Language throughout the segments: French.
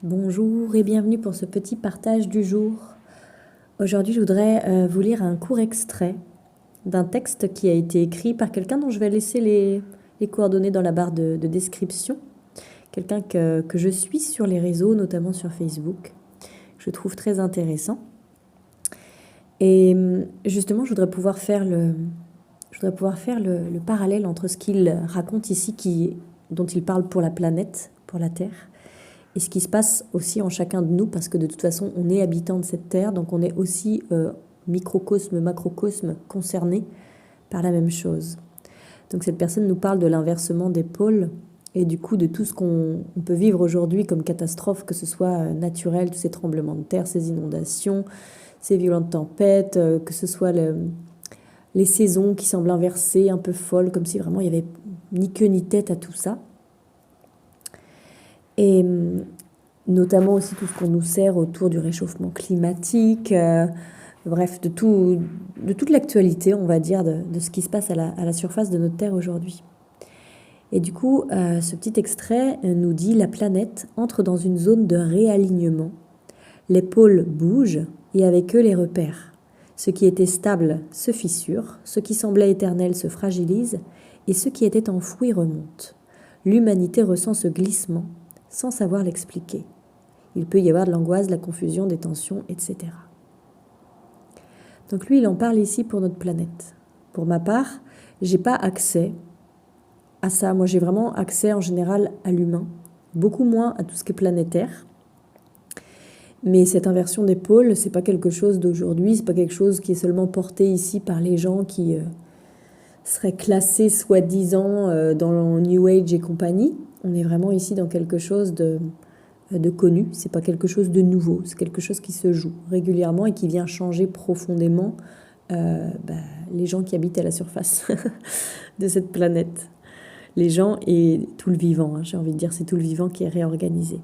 Bonjour et bienvenue pour ce petit partage du jour. Aujourd'hui, je voudrais vous lire un court extrait d'un texte qui a été écrit par quelqu'un dont je vais laisser les coordonnées dans la barre de description. Quelqu'un que je suis sur les réseaux, notamment sur Facebook. Je trouve très intéressant. Et justement, je voudrais pouvoir faire le parallèle entre ce qu'il raconte ici, dont il parle pour la planète, pour la Terre, et ce qui se passe aussi en chacun de nous, parce que de toute façon, on est habitant de cette terre, donc on est aussi microcosme, macrocosme, concerné par la même chose. Donc cette personne nous parle de l'inversement des pôles, et du coup de tout ce qu'on peut vivre aujourd'hui comme catastrophe, que ce soit naturel, tous ces tremblements de terre, ces inondations, ces violentes tempêtes, que ce soit les saisons qui semblent inversées, un peu folles, comme si vraiment il n'y avait ni queue ni tête à tout ça. Et notamment aussi tout ce qu'on nous sert autour du réchauffement climatique, bref, de toute l'actualité, on va dire, de ce qui se passe à la surface de notre Terre aujourd'hui. Et du coup, ce petit extrait nous dit « La planète entre dans une zone de réalignement. Les pôles bougent et avec eux les repères. Ce qui était stable se fissure, ce qui semblait éternel se fragilise et ce qui était enfoui remonte. L'humanité ressent ce glissement sans savoir l'expliquer. Il peut y avoir de l'angoisse, de la confusion, des tensions, etc. » Donc lui, il en parle ici pour notre planète. Pour ma part, j'ai pas accès à ça. Moi, j'ai vraiment accès en général à l'humain, beaucoup moins à tout ce qui est planétaire. Mais cette inversion des pôles, c'est pas quelque chose d'aujourd'hui, c'est pas quelque chose qui est seulement porté ici par les gens qui seraient classés soi-disant dans le New Age et compagnie. On est vraiment ici dans quelque chose de connu, c'est pas quelque chose de nouveau, c'est quelque chose qui se joue régulièrement et qui vient changer profondément les gens qui habitent à la surface de cette planète. Les gens et tout le vivant, j'ai envie de dire, c'est tout le vivant qui est réorganisé.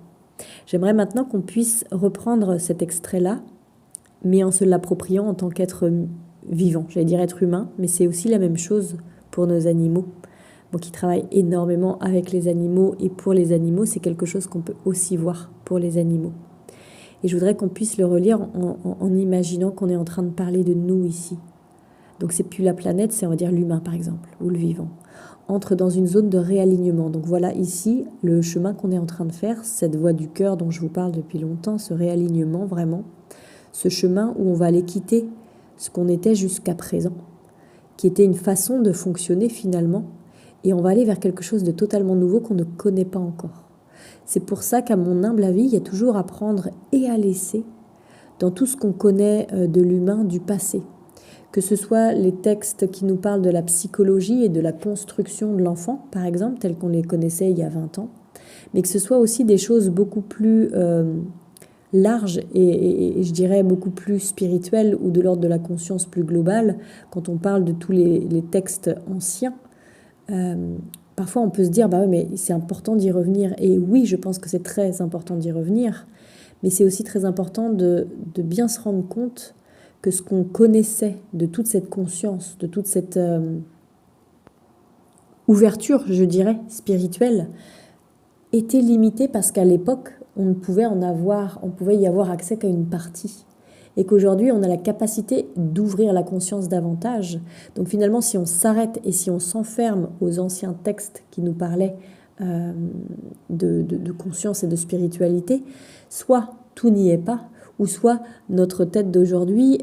J'aimerais maintenant qu'on puisse reprendre cet extrait-là, mais en se l'appropriant en tant qu'être vivant. J'allais dire être humain, mais c'est aussi la même chose pour nos animaux. Moi qui travaille énormément avec les animaux et pour les animaux, c'est quelque chose qu'on peut aussi voir pour les animaux. Et je voudrais qu'on puisse le relire en imaginant qu'on est en train de parler de nous ici. Donc c'est plus la planète, c'est on va dire l'humain par exemple, ou le vivant. Entre dans une zone de réalignement. Donc voilà ici le chemin qu'on est en train de faire, cette voie du cœur dont je vous parle depuis longtemps, ce réalignement vraiment, ce chemin où on va aller quitter ce qu'on était jusqu'à présent, qui était une façon de fonctionner finalement, et on va aller vers quelque chose de totalement nouveau qu'on ne connaît pas encore. C'est pour ça qu'à mon humble avis, il y a toujours à prendre et à laisser dans tout ce qu'on connaît de l'humain du passé. Que ce soit les textes qui nous parlent de la psychologie et de la construction de l'enfant, par exemple, tels qu'on les connaissait il y a 20 ans, mais que ce soit aussi des choses beaucoup plus larges et je dirais beaucoup plus spirituelles ou de l'ordre de la conscience plus globale, quand on parle de tous les textes anciens. Parfois on peut se dire, bah oui, mais c'est important d'y revenir. Et oui, je pense que c'est très important d'y revenir, mais c'est aussi très important de bien se rendre compte que ce qu'on connaissait de toute cette conscience, de toute cette ouverture, je dirais, spirituelle, était limité parce qu'à l'époque, on pouvait y avoir accès qu'à une partie. Et qu'aujourd'hui, on a la capacité d'ouvrir la conscience davantage. Donc finalement, si on s'arrête et si on s'enferme aux anciens textes qui nous parlaient de conscience et de spiritualité, soit tout n'y est pas, ou soit notre tête d'aujourd'hui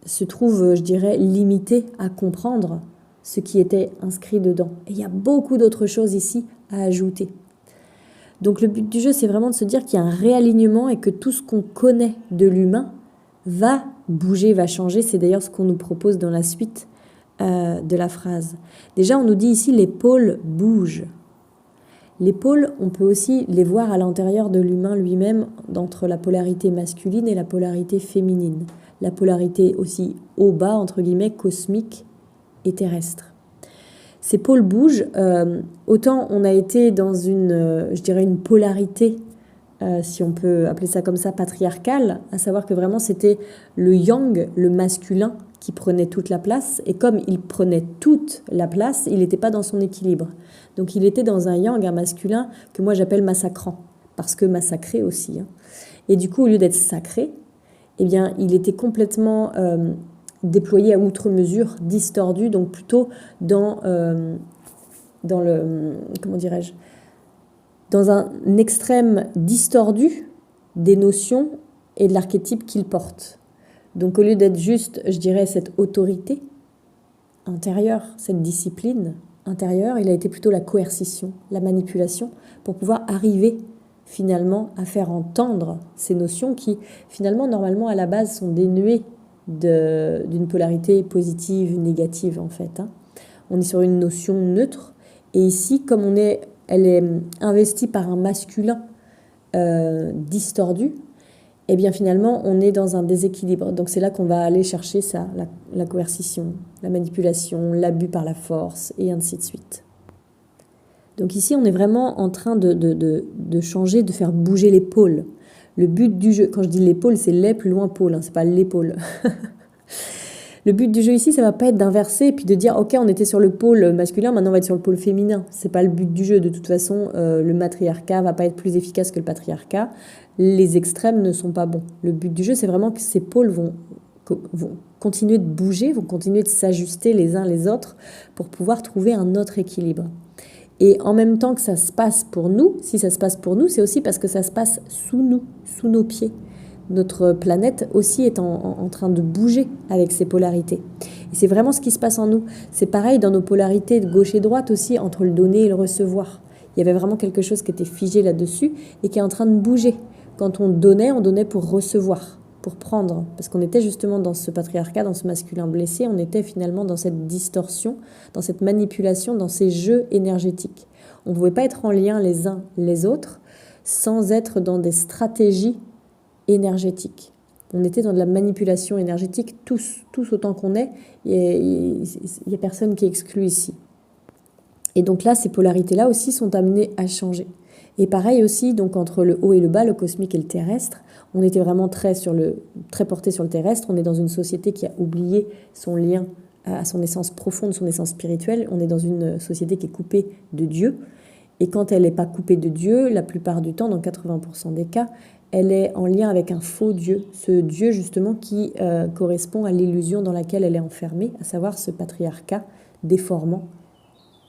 se trouve, je dirais, limitée à comprendre ce qui était inscrit dedans. Et il y a beaucoup d'autres choses ici à ajouter. Donc le but du jeu, c'est vraiment de se dire qu'il y a un réalignement et que tout ce qu'on connaît de l'humain va bouger, va changer. C'est d'ailleurs ce qu'on nous propose dans la suite de la phrase. Déjà, on nous dit ici, les pôles bougent. Les pôles, on peut aussi les voir à l'intérieur de l'humain lui-même, entre la polarité masculine et la polarité féminine. La polarité aussi haut-bas, entre guillemets, cosmique et terrestre. Ces pôles bougent, autant on a été dans je dirais une polarité, si on peut appeler ça comme ça, patriarcale, à savoir que vraiment c'était le yang, le masculin, qui prenait toute la place, et comme il prenait toute la place, il n'était pas dans son équilibre. Donc il était dans un yang, un masculin, que moi j'appelle massacrant. parce que massacré aussi. Hein. Et du coup, au lieu d'être sacré, eh bien, il était complètement déployé à outre mesure, distordu, donc plutôt dans le, comment dirais-je, dans un extrême distordu des notions et de l'archétype qu'il porte. Donc au lieu d'être juste, je dirais, cette autorité intérieure, cette discipline intérieure, il a été plutôt la coercition, la manipulation, pour pouvoir arriver finalement à faire entendre ces notions qui finalement normalement à la base sont dénuées d'une polarité positive, négative en fait. Hein. On est sur une notion neutre et ici comme elle est investie par un masculin distordu, et bien finalement on est dans un déséquilibre. Donc c'est là qu'on va aller chercher ça, la coercition, la manipulation, l'abus par la force et ainsi de suite. Donc ici on est vraiment en train de changer, de faire bouger les pôles. Le but du jeu, quand je dis l'épaule, c'est les plus loin pôle, hein, c'est pas l'épaule. Le but du jeu ici, ça va pas être d'inverser et puis de dire ok on était sur le pôle masculin, maintenant on va être sur le pôle féminin. C'est pas le but du jeu. De toute façon, le matriarcat va pas être plus efficace que le patriarcat. Les extrêmes ne sont pas bons. Le but du jeu, c'est vraiment que ces pôles vont continuer de bouger, vont continuer de s'ajuster les uns les autres pour pouvoir trouver un autre équilibre. Et en même temps que ça se passe pour nous, si ça se passe pour nous, c'est aussi parce que ça se passe sous nous, sous nos pieds. Notre planète aussi est en train de bouger avec ses polarités. Et c'est vraiment ce qui se passe en nous. C'est pareil dans nos polarités de gauche et droite aussi, entre le donner et le recevoir. Il y avait vraiment quelque chose qui était figé là-dessus et qui est en train de bouger. Quand on donnait pour recevoir, pour prendre. Parce qu'on était justement dans ce patriarcat, dans ce masculin blessé, on était finalement dans cette distorsion, dans cette manipulation, dans ces jeux énergétiques. On ne pouvait pas être en lien les uns les autres sans être dans des stratégies énergétique. On était dans de la manipulation énergétique, tous autant qu'on est. Il n'y a personne qui est exclu ici. Et donc là, ces polarités-là aussi sont amenées à changer. Et pareil aussi, donc entre le haut et le bas, le cosmique et le terrestre, on était vraiment très porté sur le terrestre. On est dans une société qui a oublié son lien à son essence profonde, son essence spirituelle. On est dans une société qui est coupée de Dieu. Et quand elle n'est pas coupée de Dieu, la plupart du temps, dans 80% des cas, elle est en lien avec un faux Dieu, ce Dieu justement qui correspond à l'illusion dans laquelle elle est enfermée, à savoir ce patriarcat déformant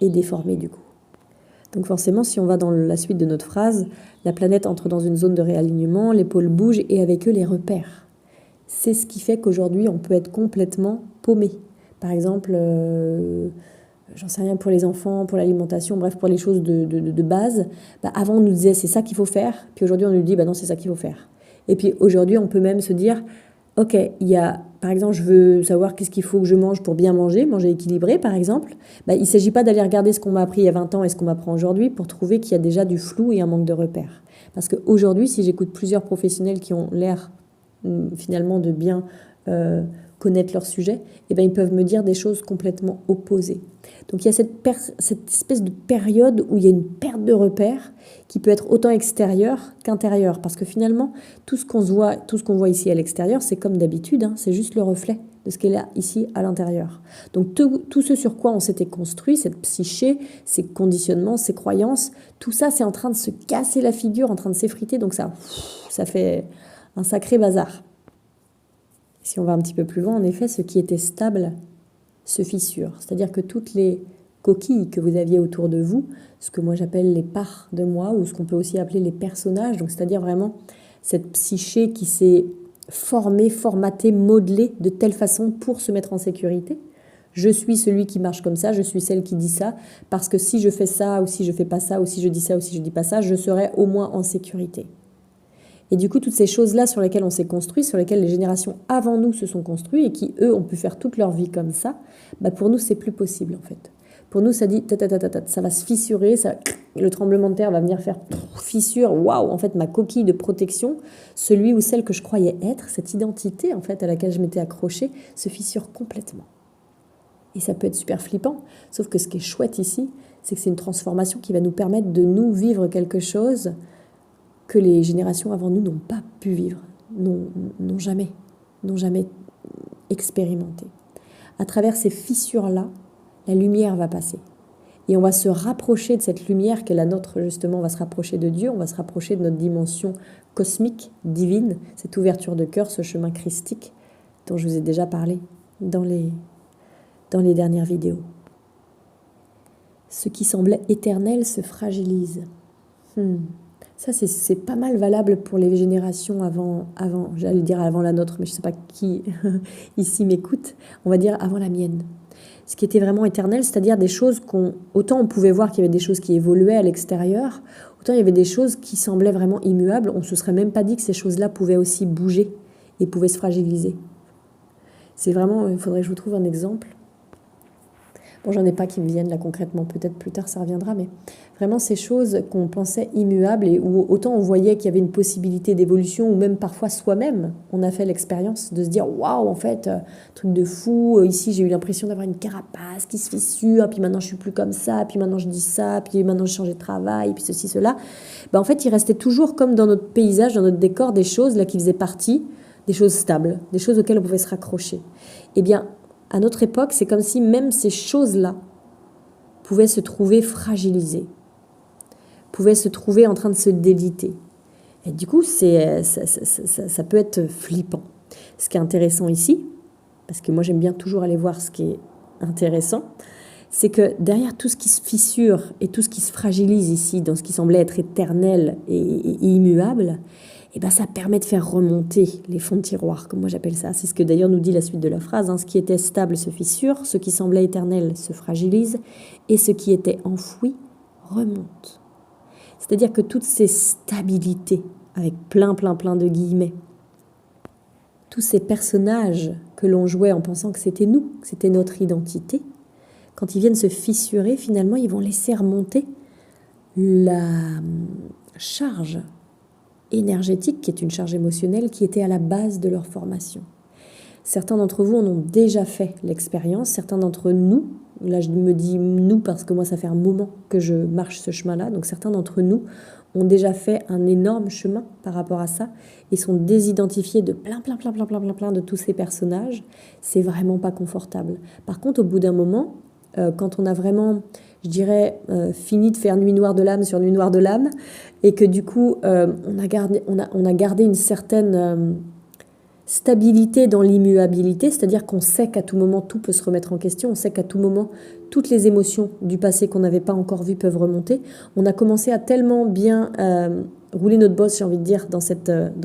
et déformé du coup. Donc forcément, si on va dans la suite de notre phrase, la planète entre dans une zone de réalignement, les pôles bougent et avec eux les repères. C'est ce qui fait qu'aujourd'hui, on peut être complètement paumé. Par exemple, j'en sais rien pour les enfants, pour l'alimentation, bref, pour les choses de base. Avant, on nous disait c'est ça qu'il faut faire, puis aujourd'hui, on nous dit non, c'est ça qu'il faut faire. Et puis aujourd'hui, on peut même se dire ok, par exemple, je veux savoir qu'est-ce qu'il faut que je mange pour bien manger équilibré, par exemple. Il ne s'agit pas d'aller regarder ce qu'on m'a appris il y a 20 ans et ce qu'on m'apprend aujourd'hui pour trouver qu'il y a déjà du flou et un manque de repères. Parce qu'aujourd'hui, si j'écoute plusieurs professionnels qui ont l'air finalement de bien connaître leur sujet, ils peuvent me dire des choses complètement opposées. Donc il y a cette espèce de période où il y a une perte de repères qui peut être autant extérieure qu'intérieure. Parce que finalement, tout ce qu'on voit ici à l'extérieur, c'est comme d'habitude, hein, c'est juste le reflet de ce qu'il y a ici à l'intérieur. Donc tout ce sur quoi on s'était construit, cette psyché, ces conditionnements, ces croyances, tout ça c'est en train de se casser la figure, en train de s'effriter, donc ça fait un sacré bazar. Si on va un petit peu plus loin, en effet, ce qui était stable se fissure. C'est-à-dire que toutes les coquilles que vous aviez autour de vous, ce que moi j'appelle les parts de moi, ou ce qu'on peut aussi appeler les personnages, donc c'est-à-dire vraiment cette psyché qui s'est formée, formatée, modelée de telle façon pour se mettre en sécurité. Je suis celui qui marche comme ça, je suis celle qui dit ça, parce que si je fais ça, ou si je fais pas ça, ou si je dis ça, ou si je dis pas ça, je serai au moins en sécurité. Et du coup, toutes ces choses-là sur lesquelles on s'est construit, sur lesquelles les générations avant nous se sont construits et qui, eux, ont pu faire toute leur vie comme ça, pour nous, c'est plus possible, en fait. Pour nous, ça dit, ça va se fissurer, le tremblement de terre va venir faire fissure. Waouh, en fait, ma coquille de protection, celui ou celle que je croyais être, cette identité, en fait, à laquelle je m'étais accrochée, se fissure complètement. Et ça peut être super flippant, sauf que ce qui est chouette ici, c'est que c'est une transformation qui va nous permettre de nous vivre quelque chose que les générations avant nous n'ont pas pu vivre, n'ont jamais expérimenté. À travers ces fissures-là, la lumière va passer. Et on va se rapprocher de cette lumière qui est la nôtre, justement, on va se rapprocher de Dieu, on va se rapprocher de notre dimension cosmique, divine, cette ouverture de cœur, ce chemin christique dont je vous ai déjà parlé dans les dernières vidéos. Ce qui semblait éternel se fragilise. Ça, c'est pas mal valable pour les générations avant, j'allais dire avant la nôtre, mais je ne sais pas qui ici m'écoute, on va dire avant la mienne. Ce qui était vraiment éternel, c'est-à-dire des choses autant on pouvait voir qu'il y avait des choses qui évoluaient à l'extérieur, autant il y avait des choses qui semblaient vraiment immuables. On ne se serait même pas dit que ces choses-là pouvaient aussi bouger et pouvaient se fragiliser. C'est vraiment, il faudrait que je vous trouve un exemple. Bon, j'en ai pas qui me viennent là concrètement, peut-être plus tard ça reviendra, mais vraiment ces choses qu'on pensait immuables et où autant on voyait qu'il y avait une possibilité d'évolution, ou même parfois soi-même, on a fait l'expérience de se dire waouh, en fait, truc de fou, ici j'ai eu l'impression d'avoir une carapace qui se fissure, puis maintenant je suis plus comme ça, puis maintenant je dis ça, puis maintenant j'ai changé de travail, puis ceci, cela. En fait, il restait toujours comme dans notre paysage, dans notre décor, des choses là qui faisaient partie, des choses stables, des choses auxquelles on pouvait se raccrocher. Eh bien, à notre époque, c'est comme si même ces choses-là pouvaient se trouver fragilisées, pouvaient se trouver en train de se déliter. Et du coup, ça peut être flippant. Ce qui est intéressant ici, parce que moi j'aime bien toujours aller voir ce qui est intéressant, c'est que derrière tout ce qui se fissure et tout ce qui se fragilise ici, dans ce qui semblait être éternel et immuable, ça permet de faire remonter les fonds de tiroir, comme moi j'appelle ça. C'est ce que d'ailleurs nous dit la suite de la phrase. Ce qui était stable se fissure, ce qui semblait éternel se fragilise, et ce qui était enfoui remonte. C'est-à-dire que toutes ces stabilités, avec plein de guillemets, tous ces personnages que l'on jouait en pensant que c'était nous, que c'était notre identité, quand ils viennent se fissurer, finalement, ils vont laisser remonter la charge énergétique, qui est une charge émotionnelle, qui était à la base de leur formation. Certains d'entre vous en ont déjà fait l'expérience, certains d'entre nous, là je me dis nous parce que moi ça fait un moment que je marche ce chemin-là, donc certains d'entre nous ont déjà fait un énorme chemin par rapport à ça et sont désidentifiés de plein de tous ces personnages. C'est vraiment pas confortable. Par contre, au bout d'un moment, quand on a vraiment, je dirais, fini de faire nuit noire de l'âme sur nuit noire de l'âme, et que du coup, on a gardé une certaine stabilité dans l'immuabilité, c'est-à-dire qu'on sait qu'à tout moment, tout peut se remettre en question, on sait qu'à tout moment, toutes les émotions du passé qu'on n'avait pas encore vues peuvent remonter. On a commencé à tellement bien rouler notre bosse, j'ai envie de dire, dans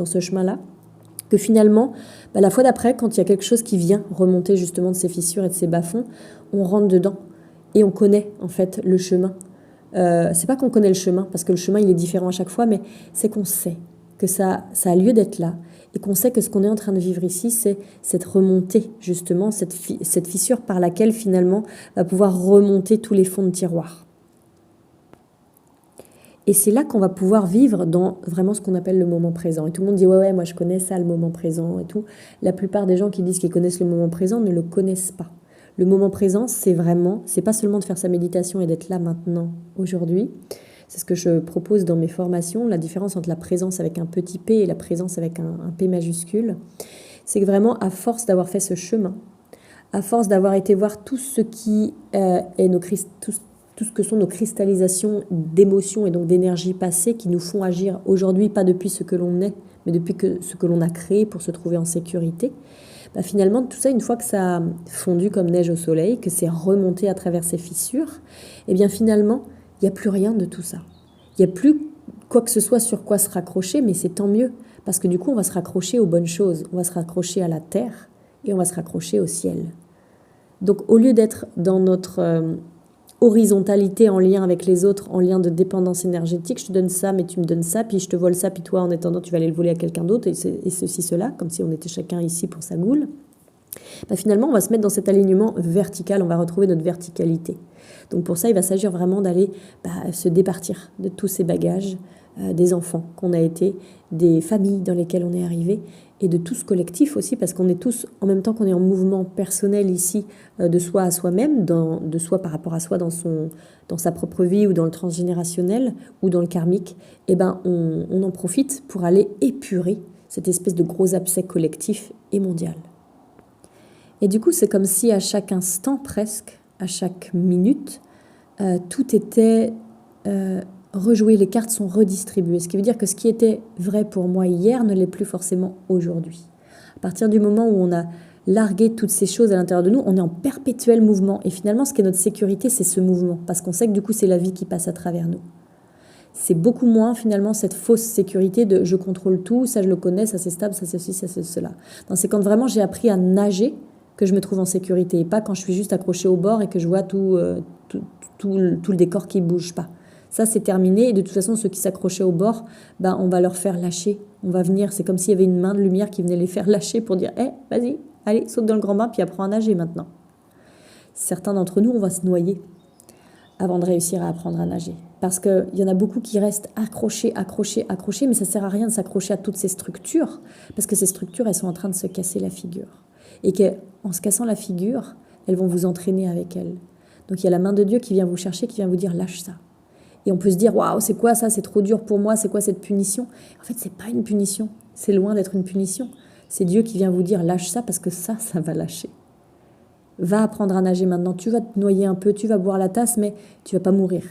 ce chemin-là, que finalement, la fois d'après, quand il y a quelque chose qui vient remonter justement de ces fissures et de ces bas-fonds, on rentre dedans et on connaît en fait le chemin. C'est pas qu'on connaît le chemin, parce que le chemin il est différent à chaque fois, mais c'est qu'on sait que ça a lieu d'être là et qu'on sait que ce qu'on est en train de vivre ici, c'est cette remontée justement, cette fissure par laquelle finalement va pouvoir remonter tous les fonds de tiroir. Et c'est là qu'on va pouvoir vivre dans vraiment ce qu'on appelle le moment présent. Et tout le monde dit ouais, moi je connais ça, le moment présent et tout. La plupart des gens qui disent qu'ils connaissent le moment présent ne le connaissent pas. Le moment présent, c'est pas seulement de faire sa méditation et d'être là maintenant, aujourd'hui. C'est ce que je propose dans mes formations, la différence entre la présence avec un petit p et la présence avec un p majuscule. C'est que vraiment, à force d'avoir fait ce chemin, à force d'avoir été voir tout ce qui est tout ce que sont nos cristallisations d'émotions et donc d'énergie passée qui nous font agir aujourd'hui, pas depuis ce que l'on est, mais depuis ce que l'on a créé pour se trouver en sécurité. Finalement, tout ça, une fois que ça a fondu comme neige au soleil, que c'est remonté à travers ces fissures, finalement, il n'y a plus rien de tout ça. Il n'y a plus quoi que ce soit sur quoi se raccrocher, mais c'est tant mieux, parce que du coup, on va se raccrocher aux bonnes choses, on va se raccrocher à la terre et on va se raccrocher au ciel. Donc, au lieu d'être dans notre horizontalité en lien avec les autres, en lien de dépendance énergétique, je te donne ça, mais tu me donnes ça, puis je te vole ça, puis toi, en attendant, tu vas aller le voler à quelqu'un d'autre, et ceci, cela, comme si on était chacun ici pour sa goule. Finalement, on va se mettre dans cet alignement vertical, on va retrouver notre verticalité. Donc pour ça, il va s'agir vraiment d'aller se départir de tous ces bagages, des enfants qu'on a été, des familles dans lesquelles on est arrivé, et de tout ce collectif aussi, parce qu'on est tous, en même temps qu'on est en mouvement personnel ici, de soi à soi-même, de soi par rapport à soi dans sa propre vie, ou dans le transgénérationnel, ou dans le karmique, on en profite pour aller épurer cette espèce de gros abcès collectif et mondial. Et du coup, c'est comme si à chaque instant presque, à chaque minute, tout était rejoué, les cartes sont redistribuées. Ce qui veut dire que ce qui était vrai pour moi hier ne l'est plus forcément aujourd'hui. À partir du moment où on a largué toutes ces choses à l'intérieur de nous, on est en perpétuel mouvement. Et finalement, ce qui est notre sécurité, c'est ce mouvement. Parce qu'on sait que du coup, c'est la vie qui passe à travers nous. C'est beaucoup moins finalement cette fausse sécurité de je contrôle tout, ça je le connais, ça c'est stable, ça c'est ceci, ça c'est cela. Non, c'est quand vraiment j'ai appris à nager que je me trouve en sécurité et pas quand je suis juste accrochée au bord et que je vois tout le décor qui ne bouge pas. Ça c'est terminé et de toute façon ceux qui s'accrochaient au bord, ben, on va leur faire lâcher. On va venir, c'est comme s'il y avait une main de lumière qui venait les faire lâcher pour dire vas-y, allez, saute dans le grand bain puis apprends à nager maintenant. Certains d'entre nous, on va se noyer avant de réussir à apprendre à nager. Parce qu'il y en a beaucoup qui restent accrochés, mais ça ne sert à rien de s'accrocher à toutes ces structures, parce que ces structures, elles sont en train de se casser la figure. Et qu'en se cassant la figure, elles vont vous entraîner avec elles. Donc il y a la main de Dieu qui vient vous chercher, qui vient vous dire lâche ça. Et on peut se dire waouh, c'est quoi ça, c'est trop dur pour moi, c'est quoi cette punition? En fait, c'est pas une punition, c'est loin d'être une punition. C'est Dieu qui vient vous dire lâche ça, parce que ça va lâcher. Va apprendre à nager maintenant, tu vas te noyer un peu, tu vas boire la tasse, mais tu vas pas mourir.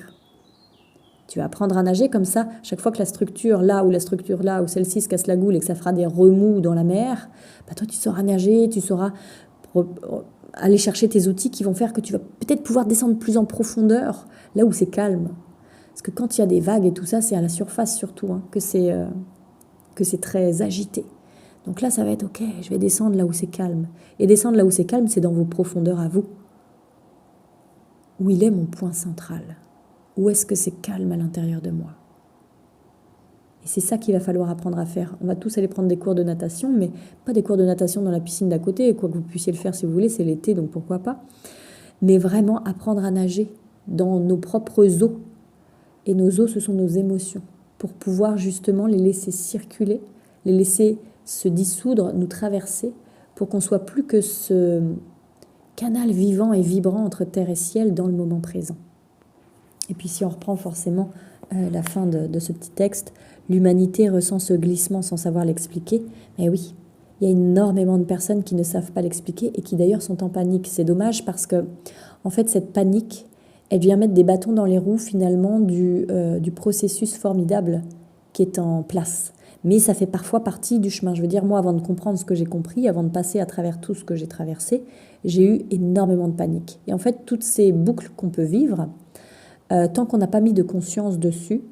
Tu vas apprendre à nager comme ça, chaque fois que la structure là ou celle-ci se casse la goule et que ça fera des remous dans la mer, bah toi tu sauras nager, tu sauras aller chercher tes outils qui vont faire que tu vas peut-être pouvoir descendre plus en profondeur, là où c'est calme. Parce que quand il y a des vagues et tout ça, c'est à la surface surtout que c'est très agité. Donc là, ça va être ok, je vais descendre là où c'est calme. Et descendre là où c'est calme, c'est dans vos profondeurs à vous. Où il est mon point central? Où est-ce que c'est calme à l'intérieur de moi? Et c'est ça qu'il va falloir apprendre à faire. On va tous aller prendre des cours de natation, mais pas des cours de natation dans la piscine d'à côté, quoi que vous puissiez le faire si vous voulez, c'est l'été, donc pourquoi pas. Mais vraiment apprendre à nager dans nos propres eaux. Et nos eaux, ce sont nos émotions, pour pouvoir justement les laisser circuler, les laisser se dissoudre, nous traverser, pour qu'on soit plus que ce canal vivant et vibrant entre terre et ciel dans le moment présent. Et puis si on reprend forcément la fin de ce petit texte, l'humanité ressent ce glissement sans savoir l'expliquer. Mais oui, il y a énormément de personnes qui ne savent pas l'expliquer et qui d'ailleurs sont en panique. C'est dommage parce que, en fait, cette panique, elle vient mettre des bâtons dans les roues finalement du processus formidable qui est en place. Mais ça fait parfois partie du chemin. Je veux dire, moi, avant de comprendre ce que j'ai compris, avant de passer à travers tout ce que j'ai traversé, j'ai eu énormément de panique. Et en fait, toutes ces boucles qu'on peut vivre, tant qu'on n'a pas mis de conscience dessus,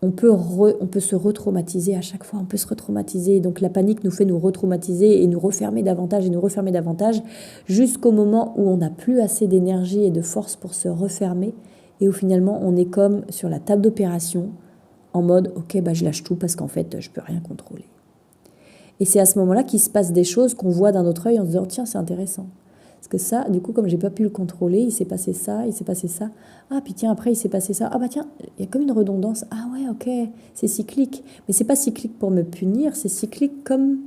on peut se retraumatiser à chaque fois, on peut se retraumatiser. Donc la panique nous fait nous retraumatiser et nous refermer davantage jusqu'au moment où on n'a plus assez d'énergie et de force pour se refermer et où finalement on est comme sur la table d'opération en mode ok, bah je lâche tout parce qu'en fait je peux rien contrôler. Et c'est à ce moment-là qu'il se passe des choses qu'on voit d'un autre œil en se disant tiens, c'est intéressant. Parce que ça, du coup, comme j'ai pas pu le contrôler, il s'est passé ça. Ah, puis tiens, après, il s'est passé ça. Ah, bah tiens, il y a comme une redondance. Ah ouais, ok, c'est cyclique. Mais c'est pas cyclique pour me punir, c'est cyclique comme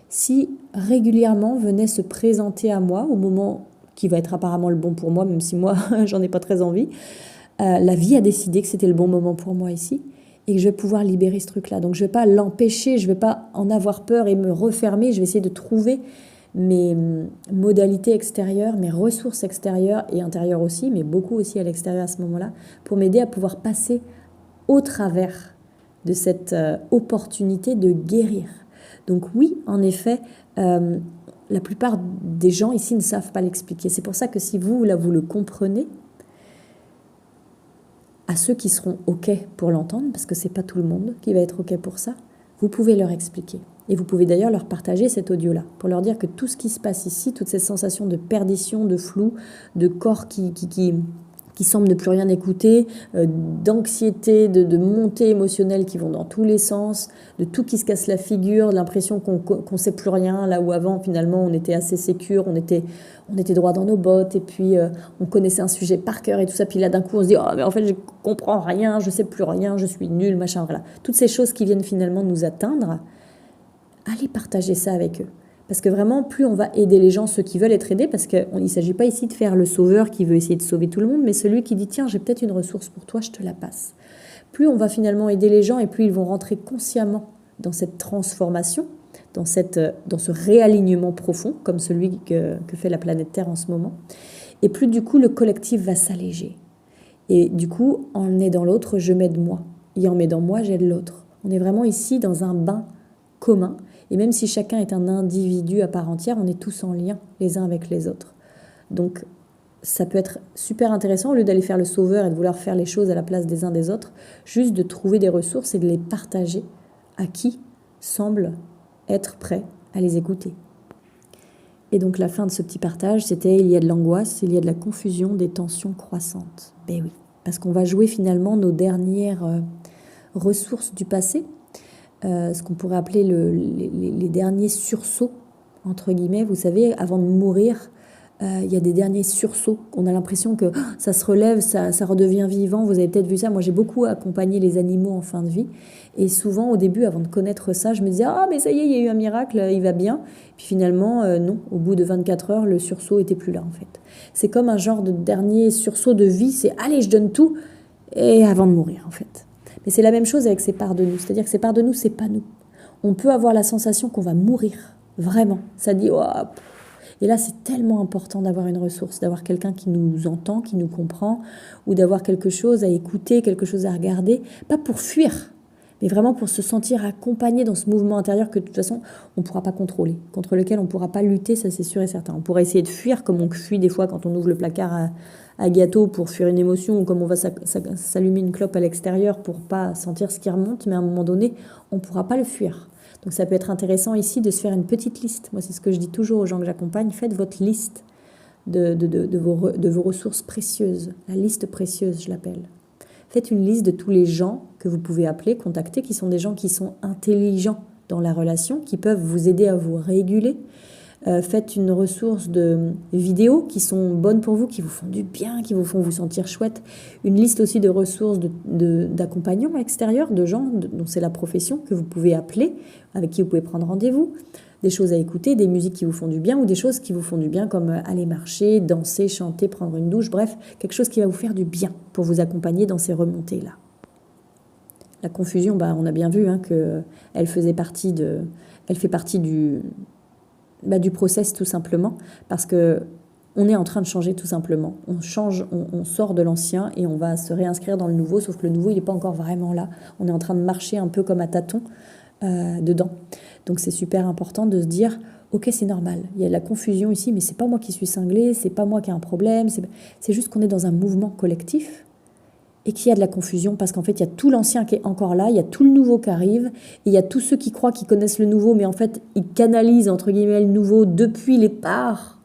si régulièrement venait se présenter à moi au moment qui va être apparemment le bon pour moi, même si moi, j'en ai pas très envie. La vie a décidé que c'était le bon moment pour moi ici et que je vais pouvoir libérer ce truc-là. Donc, je vais pas l'empêcher, je vais pas en avoir peur et me refermer. Je vais essayer de trouver mes modalités extérieures, mes ressources extérieures et intérieures aussi, mais beaucoup aussi à l'extérieur à ce moment-là, pour m'aider à pouvoir passer au travers de cette opportunité de guérir. Donc oui, en effet, la plupart des gens ici ne savent pas l'expliquer. C'est pour ça que si vous, là, vous le comprenez, à ceux qui seront OK pour l'entendre, parce que c'est pas tout le monde qui va être OK pour ça, vous pouvez leur expliquer. Et vous pouvez d'ailleurs leur partager cet audio-là, pour leur dire que tout ce qui se passe ici, toutes ces sensations de perdition, de flou, de corps qui semble ne plus rien écouter, d'anxiété, de montées émotionnelles qui vont dans tous les sens, de tout qui se casse la figure, de l'impression qu'on sait plus rien, là où avant finalement on était assez sécure, on était droit dans nos bottes, et puis on connaissait un sujet par cœur et tout ça, puis là d'un coup on se dit « Oh mais en fait je comprends rien, je sais plus rien, je suis nulle, machin », voilà. Toutes ces choses qui viennent finalement nous atteindre, allez partager ça avec eux. Parce que vraiment, plus on va aider les gens, ceux qui veulent être aidés, parce qu'il ne s'agit pas ici de faire le sauveur qui veut essayer de sauver tout le monde, mais celui qui dit « Tiens, j'ai peut-être une ressource pour toi, je te la passe ». Plus on va finalement aider les gens et plus ils vont rentrer consciemment dans cette transformation, dans ce réalignement profond, comme celui que fait la planète Terre en ce moment. Et plus du coup, le collectif va s'alléger. Et du coup, en aidant l'autre, je m'aide moi. Et en m'aidant moi, j'aide l'autre. On est vraiment ici dans un bain commun. Et même si chacun est un individu à part entière, on est tous en lien les uns avec les autres. Donc, ça peut être super intéressant, au lieu d'aller faire le sauveur et de vouloir faire les choses à la place des uns des autres, juste de trouver des ressources et de les partager à qui semble être prêt à les écouter. Et donc la fin de ce petit partage, c'était il y a de l'angoisse, il y a de la confusion, des tensions croissantes. Ben oui, parce qu'on va jouer finalement nos dernières ressources du passé, ce qu'on pourrait appeler les derniers sursauts, entre guillemets. Vous savez, avant de mourir, il y a des derniers sursauts. On a l'impression que ça se relève, ça redevient vivant. Vous avez peut-être vu ça. Moi, j'ai beaucoup accompagné les animaux en fin de vie. Et souvent, au début, avant de connaître ça, je me disais « Ah, mais ça y est, il y a eu un miracle, il va bien. » Puis finalement, non. Au bout de 24 heures, le sursaut était plus là, en fait. C'est comme un genre de dernier sursaut de vie. C'est « Allez, je donne tout. » Et avant de mourir, en fait. Mais c'est la même chose avec ces parts de nous. C'est-à-dire que ces parts de nous, c'est pas nous. On peut avoir la sensation qu'on va mourir. Vraiment. Ça dit « Oh, et là, c'est tellement important d'avoir une ressource, d'avoir quelqu'un qui nous entend, qui nous comprend, ou d'avoir quelque chose à écouter, quelque chose à regarder, pas pour fuir, mais vraiment pour se sentir accompagné dans ce mouvement intérieur que de toute façon, on ne pourra pas contrôler, contre lequel on ne pourra pas lutter, ça c'est sûr et certain. On pourra essayer de fuir comme on fuit des fois quand on ouvre le placard à gâteau pour fuir une émotion, ou comme on va s'allumer une clope à l'extérieur pour pas sentir ce qui remonte, mais à un moment donné, on ne pourra pas le fuir. Donc ça peut être intéressant ici de se faire une petite liste. Moi, c'est ce que je dis toujours aux gens que j'accompagne. Faites votre liste de vos ressources précieuses. La liste précieuse, je l'appelle. Faites une liste de tous les gens que vous pouvez appeler, contacter, qui sont des gens qui sont intelligents dans la relation, qui peuvent vous aider à vous réguler. Faites une ressource de vidéos qui sont bonnes pour vous, qui vous font du bien, qui vous font vous sentir chouette. Une liste aussi de ressources d'accompagnants extérieurs, de gens dont c'est la profession que vous pouvez appeler, avec qui vous pouvez prendre rendez-vous. Des choses à écouter, des musiques qui vous font du bien ou des choses qui vous font du bien comme aller marcher, danser, chanter, prendre une douche, bref, quelque chose qui va vous faire du bien pour vous accompagner dans ces remontées-là. La confusion, on a bien vu qu'elle fait partie du process tout simplement, parce que on est en train de changer tout simplement. On change, on sort de l'ancien et on va se réinscrire dans le nouveau, sauf que le nouveau, il n'est pas encore vraiment là. On est en train de marcher un peu comme à tâtons dedans. Donc c'est super important de se dire, ok, c'est normal, il y a de la confusion ici, mais c'est pas moi qui suis cinglée, c'est pas moi qui ai un problème, c'est juste qu'on est dans un mouvement collectif et qu'il y a de la confusion parce qu'en fait, il y a tout l'ancien qui est encore là, il y a tout le nouveau qui arrive, et il y a tous ceux qui croient qu'ils connaissent le nouveau, mais en fait, ils canalisent, entre guillemets, le nouveau depuis les parts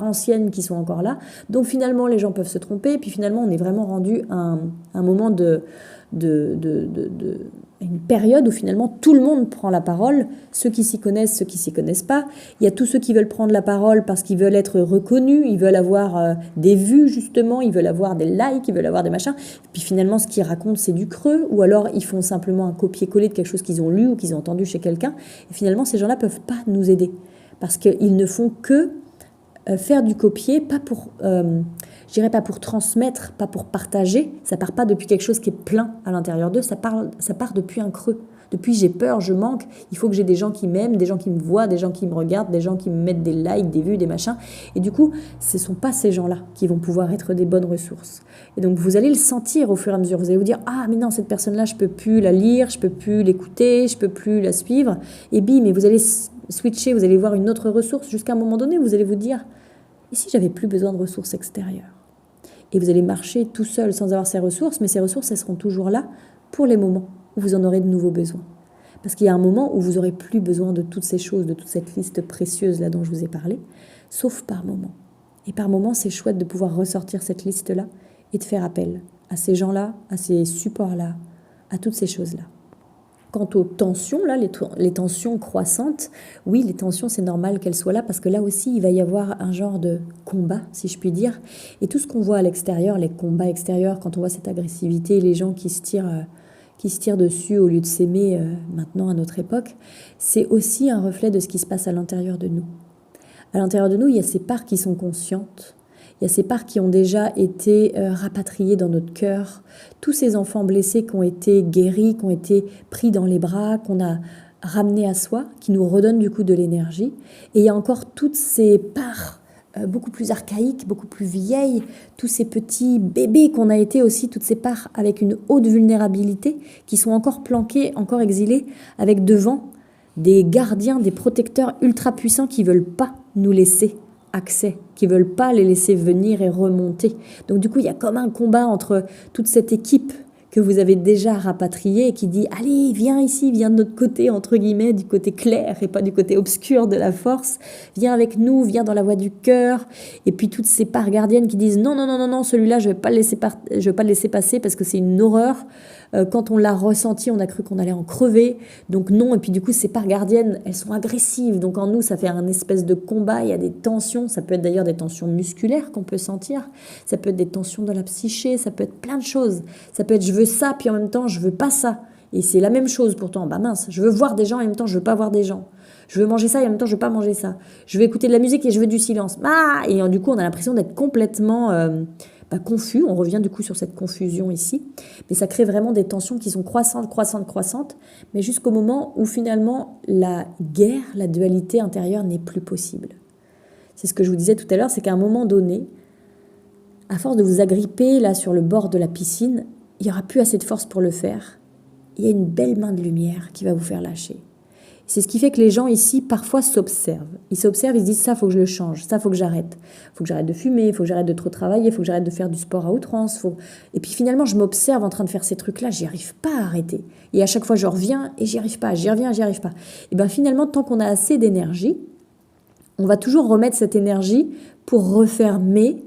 anciennes qui sont encore là. Donc finalement, les gens peuvent se tromper, et puis finalement, on est vraiment rendu à un moment une période où finalement tout le monde prend la parole, ceux qui s'y connaissent, ceux qui s'y connaissent pas. Il y a tous ceux qui veulent prendre la parole parce qu'ils veulent être reconnus, ils veulent avoir des vues justement, ils veulent avoir des likes, ils veulent avoir des machins. Et puis finalement ce qu'ils racontent c'est du creux, ou alors ils font simplement un copier-coller de quelque chose qu'ils ont lu ou qu'ils ont entendu chez quelqu'un. Et finalement ces gens-là peuvent pas nous aider parce qu'ils ne font que faire du copier, pas pour... je dirais pas pour transmettre, pas pour partager, ça part pas depuis quelque chose qui est plein à l'intérieur d'eux, ça part depuis un creux. Depuis j'ai peur, je manque, il faut que j'ai des gens qui m'aiment, des gens qui me voient, des gens qui me regardent, des gens qui me mettent des likes, des vues, des machins. Et du coup, ce ne sont pas ces gens-là qui vont pouvoir être des bonnes ressources. Et donc vous allez le sentir au fur et à mesure. Vous allez vous dire, ah mais non, cette personne-là, je peux plus la lire, je peux plus l'écouter, je peux plus la suivre. Et bim, et vous allez switcher, vous allez voir une autre ressource jusqu'à un moment donné où vous allez vous dire, et si j'avais plus besoin de ressources extérieures? Et vous allez marcher tout seul sans avoir ces ressources, mais ces ressources, elles seront toujours là pour les moments où vous en aurez de nouveaux besoins. Parce qu'il y a un moment où vous n'aurez plus besoin de toutes ces choses, de toute cette liste précieuse là dont je vous ai parlé, sauf par moment. Et par moment, c'est chouette de pouvoir ressortir cette liste-là et de faire appel à ces gens-là, à ces supports-là, à toutes ces choses-là. Quant aux tensions, là, les tensions croissantes, oui, les tensions, c'est normal qu'elles soient là parce que là aussi, il va y avoir un genre de combat, si je puis dire. Et tout ce qu'on voit à l'extérieur, les combats extérieurs, quand on voit cette agressivité, les gens qui se tirent dessus au lieu de s'aimer maintenant à notre époque, c'est aussi un reflet de ce qui se passe à l'intérieur de nous. À l'intérieur de nous, il y a ces parts qui sont conscientes. Il y a ces parts qui ont déjà été rapatriées dans notre cœur. Tous ces enfants blessés qui ont été guéris, qui ont été pris dans les bras, qu'on a ramenés à soi, qui nous redonnent du coup de l'énergie. Et il y a encore toutes ces parts beaucoup plus archaïques, beaucoup plus vieilles, tous ces petits bébés qu'on a été aussi, toutes ces parts avec une haute vulnérabilité, qui sont encore planqués, encore exilés, avec devant des gardiens, des protecteurs ultra puissants qui ne veulent pas nous laisser accès, qui ne veulent pas les laisser venir et remonter. Donc du coup, il y a comme un combat entre toute cette équipe que vous avez déjà rapatriée et qui dit « Allez, viens ici, viens de notre côté, entre guillemets, du côté clair et pas du côté obscur de la force. Viens avec nous, viens dans la voie du cœur. » Et puis toutes ces parts gardiennes qui disent « Non, non, non, non, non, celui-là, je ne vais pas le laisser passer parce que c'est une horreur. Quand on l'a ressenti, on a cru qu'on allait en crever. Donc non. » Et puis du coup, ces parts gardiennes, elles sont agressives. Donc en nous, ça fait un espèce de combat. Il y a des tensions. Ça peut être d'ailleurs des tensions musculaires qu'on peut sentir. Ça peut être des tensions de la psyché. Ça peut être plein de choses. Ça peut être « Je veux ça, puis en même temps, je veux pas ça. » Et c'est la même chose pourtant. Bah mince, je veux voir des gens et en même temps, je veux pas voir des gens. Je veux manger ça et en même temps, je veux pas manger ça. Je veux écouter de la musique et je veux du silence. Ah, et du coup, on a l'impression d'être complètement confus. On revient du coup sur cette confusion ici. Mais ça crée vraiment des tensions qui sont croissantes, croissantes, croissantes. Mais jusqu'au moment où finalement, la guerre, la dualité intérieure n'est plus possible. C'est ce que je vous disais tout à l'heure, c'est qu'à un moment donné, à force de vous agripper là sur le bord de la piscine, il n'y aura plus assez de force pour le faire. Il y a une belle main de lumière qui va vous faire lâcher. C'est ce qui fait que les gens ici, parfois, s'observent. Ils s'observent, ils se disent « ça, il faut que je le change, ça, il faut que j'arrête. Il faut que j'arrête de fumer, il faut que j'arrête de trop travailler, il faut que j'arrête de faire du sport à outrance. » Et puis finalement, je m'observe en train de faire ces trucs-là, j'y arrive pas à arrêter. Et à chaque fois, je reviens et j'y arrive pas, j'y reviens, j'y arrive pas. Et bien finalement, tant qu'on a assez d'énergie, on va toujours remettre cette énergie pour refermer,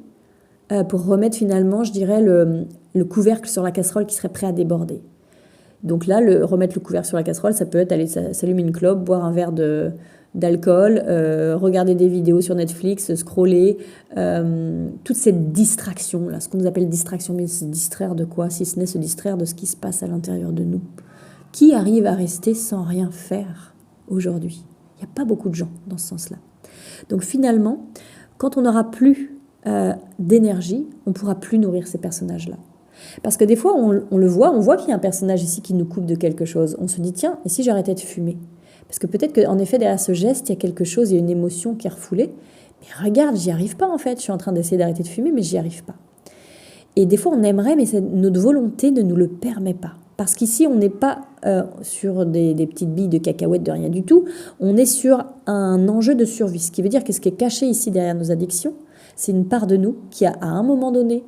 pour remettre finalement, je dirais, le couvercle sur la casserole qui serait prêt à déborder. Donc là, remettre le couvercle sur la casserole, ça peut être aller s'allumer une clope, boire un verre d'alcool, regarder des vidéos sur Netflix, scroller, toute cette distraction, là, ce qu'on nous appelle distraction, mais se distraire de quoi? Si ce n'est se distraire de ce qui se passe à l'intérieur de nous. Qui arrive à rester sans rien faire aujourd'hui? Il n'y a pas beaucoup de gens dans ce sens-là. Donc finalement, quand on n'aura plus d'énergie, on ne pourra plus nourrir ces personnages-là. Parce que des fois, on voit qu'il y a un personnage ici qui nous coupe de quelque chose. On se dit, tiens, et si j'arrêtais de fumer? Parce que peut-être qu'en effet, derrière ce geste, il y a quelque chose, il y a une émotion qui est refoulée. Mais regarde, j'y arrive pas en fait. Je suis en train d'essayer d'arrêter de fumer, mais j'y arrive pas. Et des fois, on aimerait, mais notre volonté ne nous le permet pas. Parce qu'ici, on n'est pas sur des petites billes de cacahuètes, de rien du tout. On est sur un enjeu de survie. Ce qui veut dire que ce qui est caché ici derrière nos addictions, c'est une part de nous qui, à un moment donné,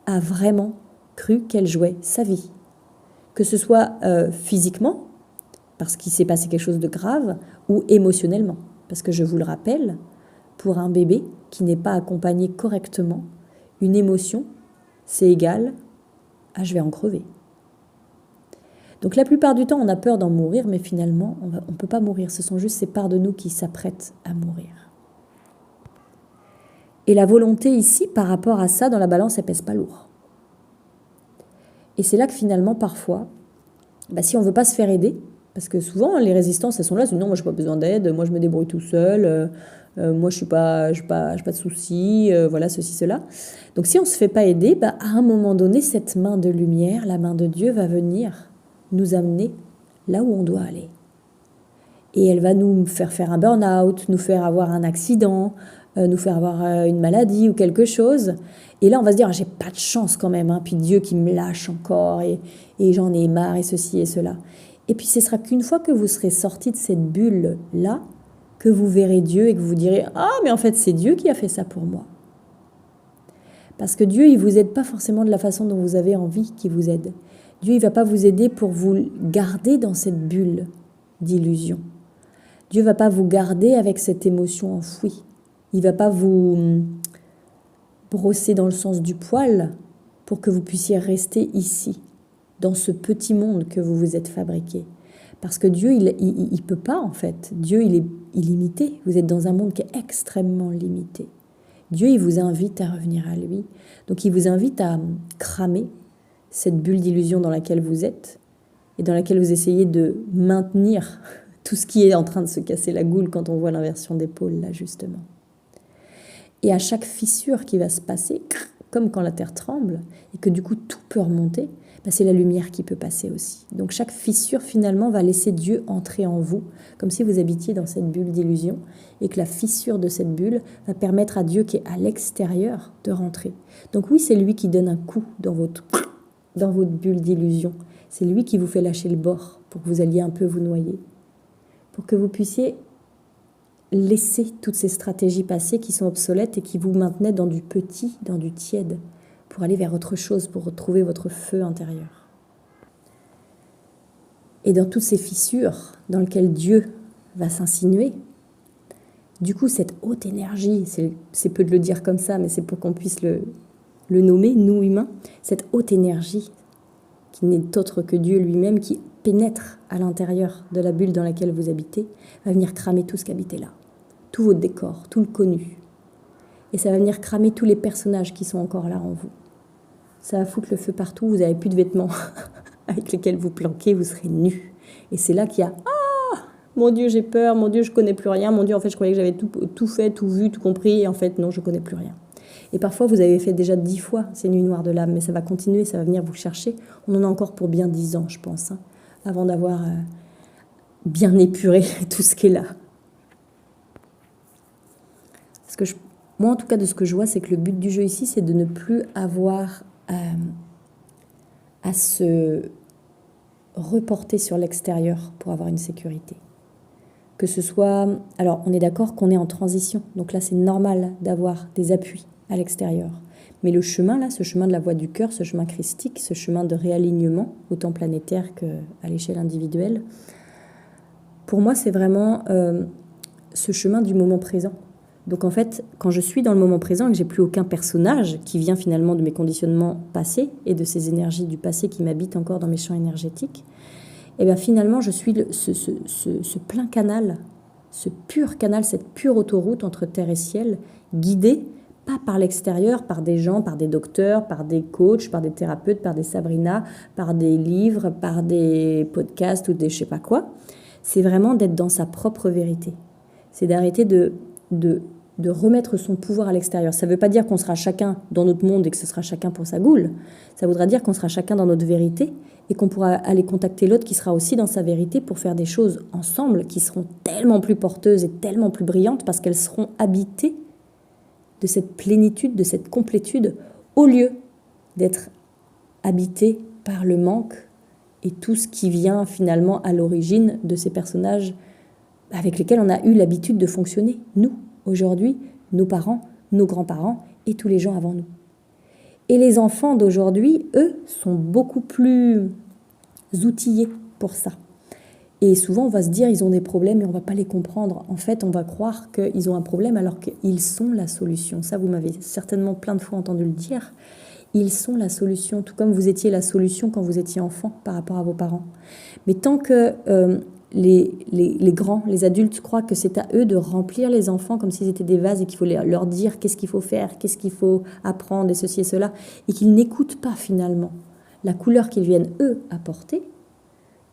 a vraiment cru qu'elle jouait sa vie. Que ce soit physiquement, parce qu'il s'est passé quelque chose de grave, ou émotionnellement. Parce que je vous le rappelle, pour un bébé qui n'est pas accompagné correctement, une émotion, c'est égal à « je vais en crever ». Donc la plupart du temps, on a peur d'en mourir, mais finalement, on ne peut pas mourir. Ce sont juste ces parts de nous qui s'apprêtent à mourir. Et la volonté ici, par rapport à ça, dans la balance, elle pèse pas lourd. Et c'est là que finalement, parfois, si on ne veut pas se faire aider, parce que souvent, les résistances, elles sont là, c'est « non, moi, je n'ai pas besoin d'aide, moi, je me débrouille tout seul, moi, je n'ai pas de soucis, voilà, ceci, cela ». Donc, si on ne se fait pas aider, à un moment donné, cette main de lumière, la main de Dieu, va venir nous amener là où on doit aller. Et elle va nous faire un burn-out, nous faire avoir un accident, nous faire avoir une maladie ou quelque chose. Et là, on va se dire, j'ai pas de chance quand même, hein, puis Dieu qui me lâche encore, et j'en ai marre, et ceci et cela. Et puis, ce sera qu'une fois que vous serez sorti de cette bulle-là, que vous verrez Dieu et que vous direz, ah, mais en fait, c'est Dieu qui a fait ça pour moi. Parce que Dieu, il ne vous aide pas forcément de la façon dont vous avez envie qu'il vous aide. Dieu, il ne va pas vous aider pour vous garder dans cette bulle d'illusion. Dieu ne va pas vous garder avec cette émotion enfouie. Il ne va pas vous brosser dans le sens du poil pour que vous puissiez rester ici, dans ce petit monde que vous vous êtes fabriqué. Parce que Dieu, il ne peut pas en fait. Dieu, il est illimité. Vous êtes dans un monde qui est extrêmement limité. Dieu, il vous invite à revenir à lui. Donc, il vous invite à cramer cette bulle d'illusion dans laquelle vous êtes et dans laquelle vous essayez de maintenir tout ce qui est en train de se casser la goule quand on voit l'inversion d'épaule, là, justement. Et à chaque fissure qui va se passer, comme quand la terre tremble, et que du coup tout peut remonter, c'est la lumière qui peut passer aussi. Donc chaque fissure finalement va laisser Dieu entrer en vous, comme si vous habitiez dans cette bulle d'illusion, et que la fissure de cette bulle va permettre à Dieu qui est à l'extérieur de rentrer. Donc oui, c'est lui qui donne un coup dans votre bulle d'illusion. C'est lui qui vous fait lâcher le bord pour que vous alliez un peu vous noyer, pour que vous puissiez laisser toutes ces stratégies passées qui sont obsolètes et qui vous maintenaient dans du petit, dans du tiède, pour aller vers autre chose, pour retrouver votre feu intérieur. Et dans toutes ces fissures dans lesquelles Dieu va s'insinuer, du coup, cette haute énergie, c'est peu de le dire comme ça, mais c'est pour qu'on puisse le nommer, nous humains, cette haute énergie qui n'est autre que Dieu lui-même, qui pénètre à l'intérieur de la bulle dans laquelle vous habitez, va venir cramer tout ce qui habitait là, tout votre décor, tout le connu. Et ça va venir cramer tous les personnages qui sont encore là en vous. Ça va foutre le feu partout, vous n'avez plus de vêtements avec lesquels vous planquez, vous serez nus. Et c'est là qu'il y a « Ah, mon Dieu, j'ai peur, mon Dieu, je ne connais plus rien, mon Dieu, en fait, je croyais que j'avais tout fait, tout vu, tout compris, et en fait, non, je ne connais plus rien. » Et parfois, vous avez fait déjà 10 fois ces nuits noires de l'âme, mais ça va continuer, ça va venir vous chercher. On en a encore pour bien 10 ans, je pense, avant d'avoir bien épuré tout ce qui est là. Parce que moi, en tout cas, de ce que je vois, c'est que le but du jeu ici, c'est de ne plus avoir à se reporter sur l'extérieur pour avoir une sécurité. Que ce soit... Alors, on est d'accord qu'on est en transition, donc là, c'est normal d'avoir des appuis à l'extérieur. Mais le chemin, là, ce chemin de la voie du cœur, ce chemin christique, ce chemin de réalignement, autant planétaire qu'à l'échelle individuelle, pour moi, c'est vraiment ce chemin du moment présent. Donc en fait, quand je suis dans le moment présent et que j'ai plus aucun personnage qui vient finalement de mes conditionnements passés et de ces énergies du passé qui m'habitent encore dans mes champs énergétiques, et bien finalement, je suis ce plein canal, ce pur canal, cette pure autoroute entre terre et ciel, guidée pas par l'extérieur, par des gens, par des docteurs, par des coachs, par des thérapeutes, par des Sabrina, par des livres, par des podcasts ou des je sais pas quoi. C'est vraiment d'être dans sa propre vérité. C'est d'arrêter de remettre son pouvoir à l'extérieur. Ça ne veut pas dire qu'on sera chacun dans notre monde et que ce sera chacun pour sa goule. Ça voudra dire qu'on sera chacun dans notre vérité et qu'on pourra aller contacter l'autre qui sera aussi dans sa vérité pour faire des choses ensemble qui seront tellement plus porteuses et tellement plus brillantes parce qu'elles seront habitées de cette plénitude, de cette complétude, au lieu d'être habitées par le manque et tout ce qui vient finalement à l'origine de ces personnages avec lesquels on a eu l'habitude de fonctionner, nous, aujourd'hui, nos parents, nos grands-parents et tous les gens avant nous. Et les enfants d'aujourd'hui, eux, sont beaucoup plus outillés pour ça. Et souvent, on va se dire ils ont des problèmes et on ne va pas les comprendre. En fait, on va croire qu'ils ont un problème alors qu'ils sont la solution. Ça, vous m'avez certainement plein de fois entendu le dire. Ils sont la solution, tout comme vous étiez la solution quand vous étiez enfant par rapport à vos parents. Mais tant que les grands, les adultes croient que c'est à eux de remplir les enfants comme s'ils étaient des vases et qu'il faut leur dire qu'est-ce qu'il faut faire, qu'est-ce qu'il faut apprendre et ceci et cela, et qu'ils n'écoutent pas finalement la couleur qu'ils viennent eux apporter,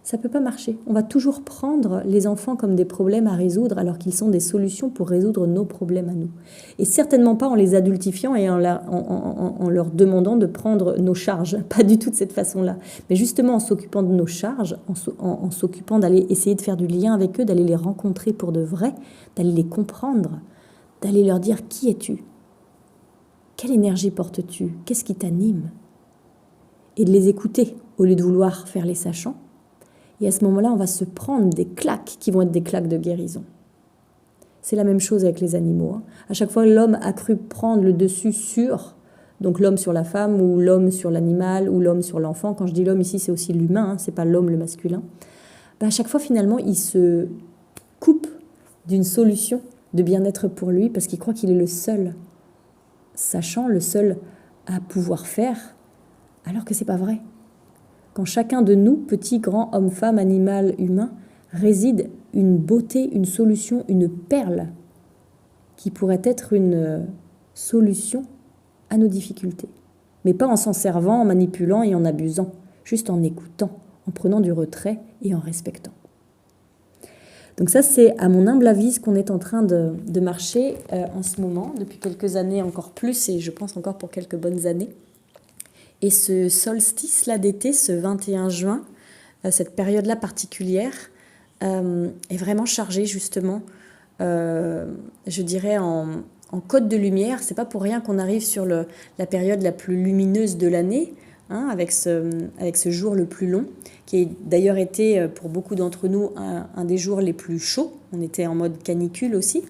ça ne peut pas marcher. On va toujours prendre les enfants comme des problèmes à résoudre alors qu'ils sont des solutions pour résoudre nos problèmes à nous. Et certainement pas en les adultifiant et en leur demandant de prendre nos charges. Pas du tout de cette façon-là. Mais justement en s'occupant de nos charges, en s'occupant d'aller essayer de faire du lien avec eux, d'aller les rencontrer pour de vrai, d'aller les comprendre, d'aller leur dire qui es-tu ? Quelle énergie portes-tu ? Qu'est-ce qui t'anime ? Et de les écouter au lieu de vouloir faire les sachants. Et à ce moment-là, on va se prendre des claques qui vont être des claques de guérison. C'est la même chose avec les animaux. À chaque fois, l'homme a cru prendre le dessus sur, donc l'homme sur la femme, ou l'homme sur l'animal, ou l'homme sur l'enfant. Quand je dis l'homme ici, c'est aussi l'humain, c'est pas l'homme le masculin. À chaque fois, finalement, il se coupe d'une solution de bien-être pour lui parce qu'il croit qu'il est le seul sachant, le seul à pouvoir faire, alors que c'est pas vrai. Quand chacun de nous, petit, grand, homme, femme, animal, humain, réside une beauté, une solution, une perle qui pourrait être une solution à nos difficultés. Mais pas en s'en servant, en manipulant et en abusant, juste en écoutant, en prenant du retrait et en respectant. Donc ça, c'est à mon humble avis ce qu'on est en train de marcher en ce moment, depuis quelques années encore plus, et je pense encore pour quelques bonnes années. Et ce solstice-là d'été, ce 21 juin, cette période-là particulière, est vraiment chargée justement, je dirais, en code de lumière. C'est pas pour rien qu'on arrive sur la période la plus lumineuse de l'année, hein, avec ce jour le plus long, qui a d'ailleurs été pour beaucoup d'entre nous un des jours les plus chauds. On était en mode canicule aussi.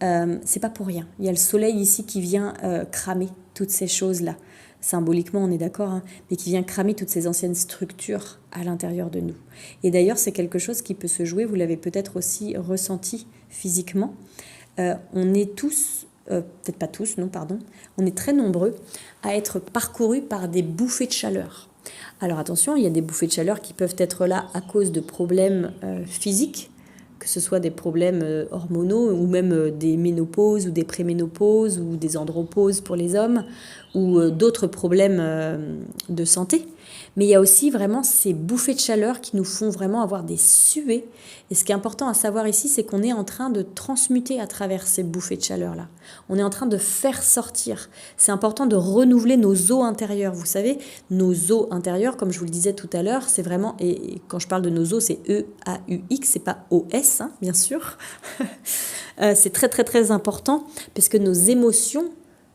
C'est pas pour rien. Il y a le soleil ici qui vient cramer toutes ces choses-là. Symboliquement, on est d'accord, hein, mais qui vient cramer toutes ces anciennes structures à l'intérieur de nous. Et d'ailleurs, c'est quelque chose qui peut se jouer, vous l'avez peut-être aussi ressenti physiquement. On est tous, peut-être pas tous, non, pardon, on est très nombreux à être parcourus par des bouffées de chaleur. Alors attention, il y a des bouffées de chaleur qui peuvent être là à cause de problèmes physiques, que ce soit des problèmes hormonaux ou même des ménopauses ou des préménopauses ou des andropauses pour les hommes ou d'autres problèmes de santé. Mais il y a aussi vraiment ces bouffées de chaleur qui nous font vraiment avoir des suées. Et ce qui est important à savoir ici, c'est qu'on est en train de transmuter à travers ces bouffées de chaleur-là. On est en train de faire sortir. C'est important de renouveler nos eaux intérieures. Vous savez, nos eaux intérieures, comme je vous le disais tout à l'heure, c'est vraiment, et quand je parle de nos eaux, c'est E-A-U-X, c'est pas O-S, hein, bien sûr. C'est très très très important parce que nos émotions,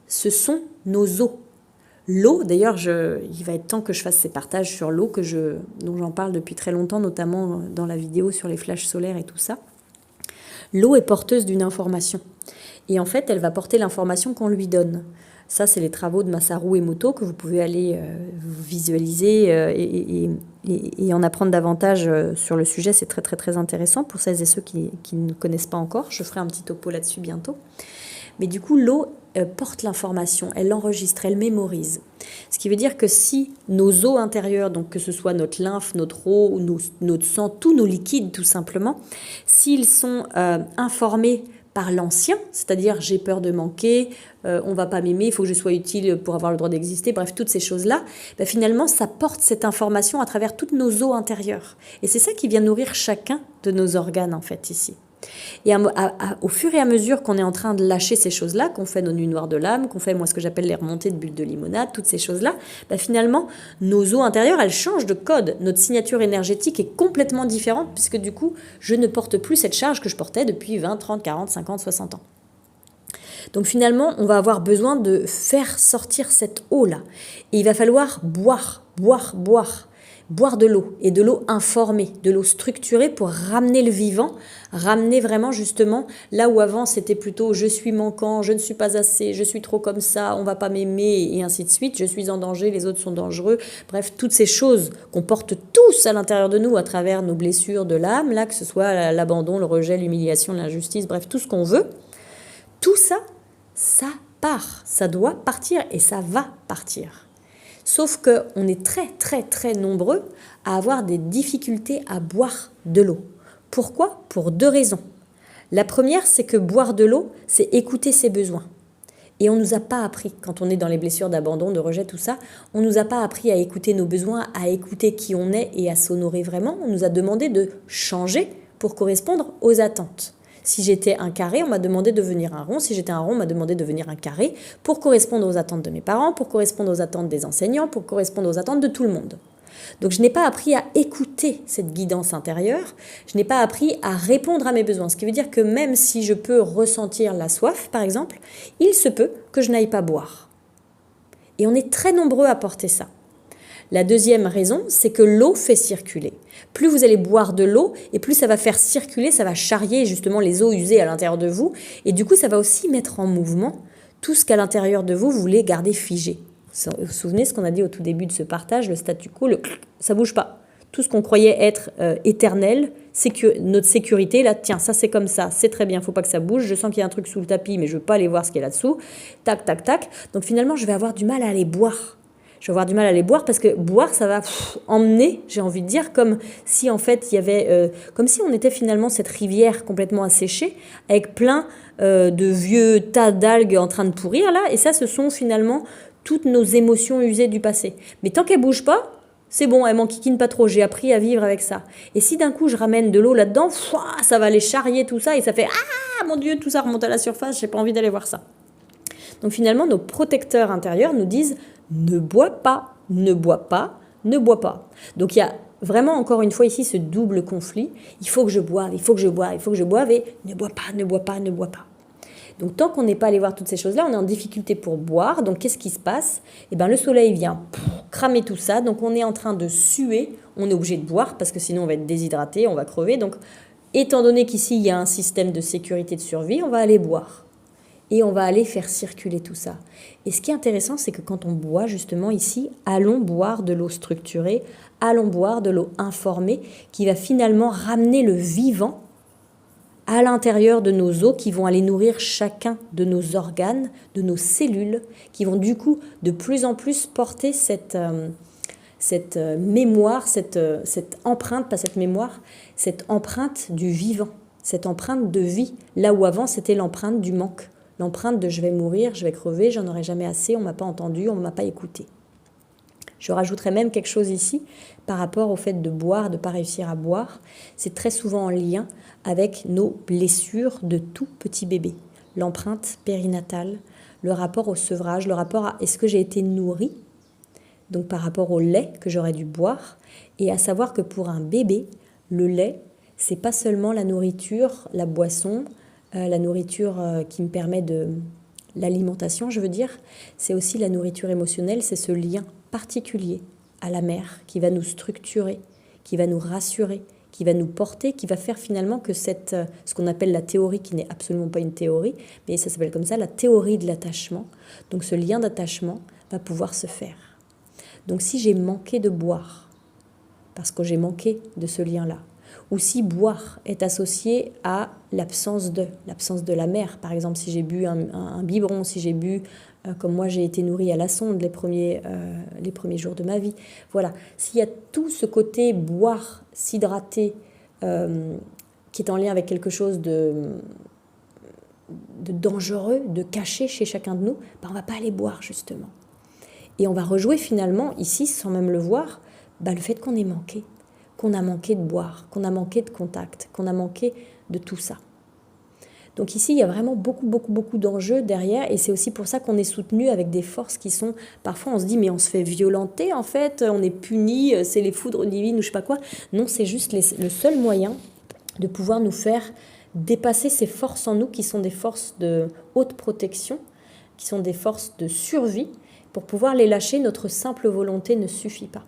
ce sont nos eaux. L'eau, d'ailleurs, il va être temps que je fasse ces partages sur l'eau dont j'en parle depuis très longtemps, notamment dans la vidéo sur les flashs solaires et tout ça. L'eau est porteuse d'une information. Et en fait, elle va porter l'information qu'on lui donne. Ça, c'est les travaux de Masaru Emoto que vous pouvez aller visualiser et en apprendre davantage sur le sujet. C'est très, très, très intéressant pour celles et ceux qui ne connaissent pas encore. Je ferai un petit topo là-dessus bientôt. Mais du coup, l'eau porte l'information, elle l'enregistre, elle mémorise. Ce qui veut dire que si nos eaux intérieures, donc que ce soit notre lymphe, notre eau, notre sang, tous nos liquides tout simplement, s'ils sont informés par l'ancien, c'est-à-dire j'ai peur de manquer, on va pas m'aimer, il faut que je sois utile pour avoir le droit d'exister, bref, toutes ces choses-là, finalement, ça porte cette information à travers toutes nos eaux intérieures. Et c'est ça qui vient nourrir chacun de nos organes, en fait, ici. Et au fur et à mesure qu'on est en train de lâcher ces choses-là, qu'on fait nos nuits noires de l'âme, qu'on fait moi ce que j'appelle les remontées de bulles de limonade, toutes ces choses-là, finalement, nos eaux intérieures, elles changent de code. Notre signature énergétique est complètement différente puisque du coup, je ne porte plus cette charge que je portais depuis 20, 30, 40, 50, 60 ans. Donc finalement, on va avoir besoin de faire sortir cette eau-là. Et il va falloir boire de l'eau, et de l'eau informée, de l'eau structurée pour ramener le vivant, ramener vraiment justement là où avant c'était plutôt je suis manquant, je ne suis pas assez, je suis trop comme ça, on va pas m'aimer et ainsi de suite, je suis en danger, les autres sont dangereux, bref, toutes ces choses qu'on porte tous à l'intérieur de nous à travers nos blessures de l'âme, là que ce soit l'abandon, le rejet, l'humiliation, l'injustice, bref, tout ce qu'on veut, tout ça, ça part, ça doit partir et ça va partir. Sauf qu'on est très, très, très nombreux à avoir des difficultés à boire de l'eau. Pourquoi ? Pour 2 raisons. La première, c'est que boire de l'eau, c'est écouter ses besoins. Et on ne nous a pas appris, quand on est dans les blessures d'abandon, de rejet, tout ça, on ne nous a pas appris à écouter nos besoins, à écouter qui on est et à s'honorer vraiment. On nous a demandé de changer pour correspondre aux attentes. Si j'étais un carré, on m'a demandé de devenir un rond. Si j'étais un rond, on m'a demandé de devenir un carré pour correspondre aux attentes de mes parents, pour correspondre aux attentes des enseignants, pour correspondre aux attentes de tout le monde. Donc je n'ai pas appris à écouter cette guidance intérieure, je n'ai pas appris à répondre à mes besoins. Ce qui veut dire que même si je peux ressentir la soif, par exemple, il se peut que je n'aille pas boire. Et on est très nombreux à porter ça. La deuxième raison, c'est que l'eau fait circuler. Plus vous allez boire de l'eau, et plus ça va faire circuler, ça va charrier justement les eaux usées à l'intérieur de vous. Et du coup, ça va aussi mettre en mouvement tout ce qu'à l'intérieur de vous, vous voulez garder figé. Vous vous souvenez ce qu'on a dit au tout début de ce partage, le statu quo, ça ne bouge pas. Tout ce qu'on croyait être éternel, notre sécurité, là, tiens, ça c'est comme ça, c'est très bien, il ne faut pas que ça bouge, je sens qu'il y a un truc sous le tapis, mais je ne veux pas aller voir ce qu'il y a là-dessous. Tac, tac, tac. Donc finalement, je vais avoir du mal à aller boire. Je vais avoir du mal à les boire parce que boire, ça va emmener, j'ai envie de dire, comme si en fait il y avait, comme si on était finalement cette rivière complètement asséchée avec plein de vieux tas d'algues en train de pourrir là. Et ça, ce sont finalement toutes nos émotions usées du passé. Mais tant qu'elles bougent pas, c'est bon, elles m'enquiquinent pas trop. J'ai appris à vivre avec ça. Et si d'un coup je ramène de l'eau là-dedans, ça va aller charrier tout ça et ça fait ah mon Dieu, tout ça remonte à la surface. J'ai pas envie d'aller voir ça. Donc finalement, nos protecteurs intérieurs nous disent ne bois pas, ne bois pas, ne bois pas. Donc il y a vraiment encore une fois ici ce double conflit. Il faut que je boive, il faut que je boive, il faut que je boive et ne bois pas, ne bois pas, ne bois pas. Donc tant qu'on n'est pas allé voir toutes ces choses-là, on est en difficulté pour boire. Donc qu'est-ce qui se passe? Eh bien le soleil vient cramer tout ça. Donc on est en train de suer. On est obligé de boire parce que sinon on va être déshydraté, on va crever. Donc étant donné qu'ici il y a un système de sécurité de survie, on va aller boire. Et on va aller faire circuler tout ça. Et ce qui est intéressant, c'est que quand on boit justement ici, allons boire de l'eau structurée, allons boire de l'eau informée qui va finalement ramener le vivant à l'intérieur de nos os qui vont aller nourrir chacun de nos organes, de nos cellules, qui vont du coup de plus en plus porter cette mémoire, cette empreinte, pas cette mémoire, cette empreinte du vivant, cette empreinte de vie, là où avant c'était l'empreinte du manque, l'empreinte de je vais mourir, je vais crever, j'en aurai jamais assez, on ne m'a pas entendu, on ne m'a pas écouté. Je rajouterais même quelque chose ici par rapport au fait de boire, de ne pas réussir à boire. C'est très souvent en lien avec nos blessures de tout petit bébé. L'empreinte périnatale, le rapport au sevrage, le rapport à est-ce que j'ai été nourrie, donc par rapport au lait que j'aurais dû boire, et à savoir que pour un bébé, le lait, c'est pas seulement la nourriture, la boisson, la nourriture qui me permet de l'alimentation, je veux dire, c'est aussi la nourriture émotionnelle, c'est ce lien particulier à la mère qui va nous structurer, qui va nous rassurer, qui va nous porter, qui va faire finalement que ce qu'on appelle la théorie, qui n'est absolument pas une théorie, mais ça s'appelle comme ça, la théorie de l'attachement. Donc ce lien d'attachement va pouvoir se faire. Donc si j'ai manqué de boire, parce que j'ai manqué de ce lien-là, ou si boire est associé à l'absence de la mère, par exemple si j'ai bu un biberon, si j'ai bu, comme moi j'ai été nourrie à la sonde les premiers jours de ma vie, voilà, s'il y a tout ce côté boire, s'hydrater, qui est en lien avec quelque chose de dangereux, de caché chez chacun de nous, ben on ne va pas aller boire justement. Et on va rejouer finalement ici, sans même le voir, le fait qu'on ait manqué. Qu'on a manqué de boire, qu'on a manqué de contact, qu'on a manqué de tout ça. Donc ici, il y a vraiment beaucoup d'enjeux derrière et c'est aussi pour ça qu'on est soutenu avec des forces qui sont... Parfois, on se dit, mais on se fait violenter en fait, on est puni, c'est les foudres divines ou je sais pas quoi. Non, c'est juste le seul moyen de pouvoir nous faire dépasser ces forces en nous qui sont des forces de haute protection, qui sont des forces de survie. Pour pouvoir les lâcher, notre simple volonté ne suffit pas.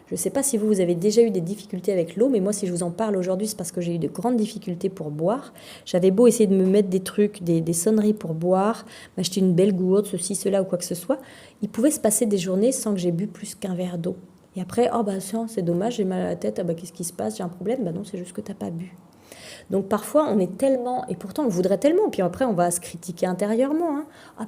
Je ne sais pas si vous avez déjà eu des difficultés avec l'eau, mais moi, si je vous en parle aujourd'hui, c'est parce que j'ai eu de grandes difficultés pour boire. J'avais beau essayer de me mettre des trucs, des sonneries pour boire, m'acheter une belle gourde, ceci, cela ou quoi que ce soit. Il pouvait se passer des journées sans que j'ai bu plus qu'un verre d'eau. Et après, c'est dommage, j'ai mal à la tête, qu'est-ce qui se passe, j'ai un problème. Non, c'est juste que tu n'as pas bu. Donc parfois, on est tellement, et pourtant on voudrait tellement, puis après on va se critiquer intérieurement.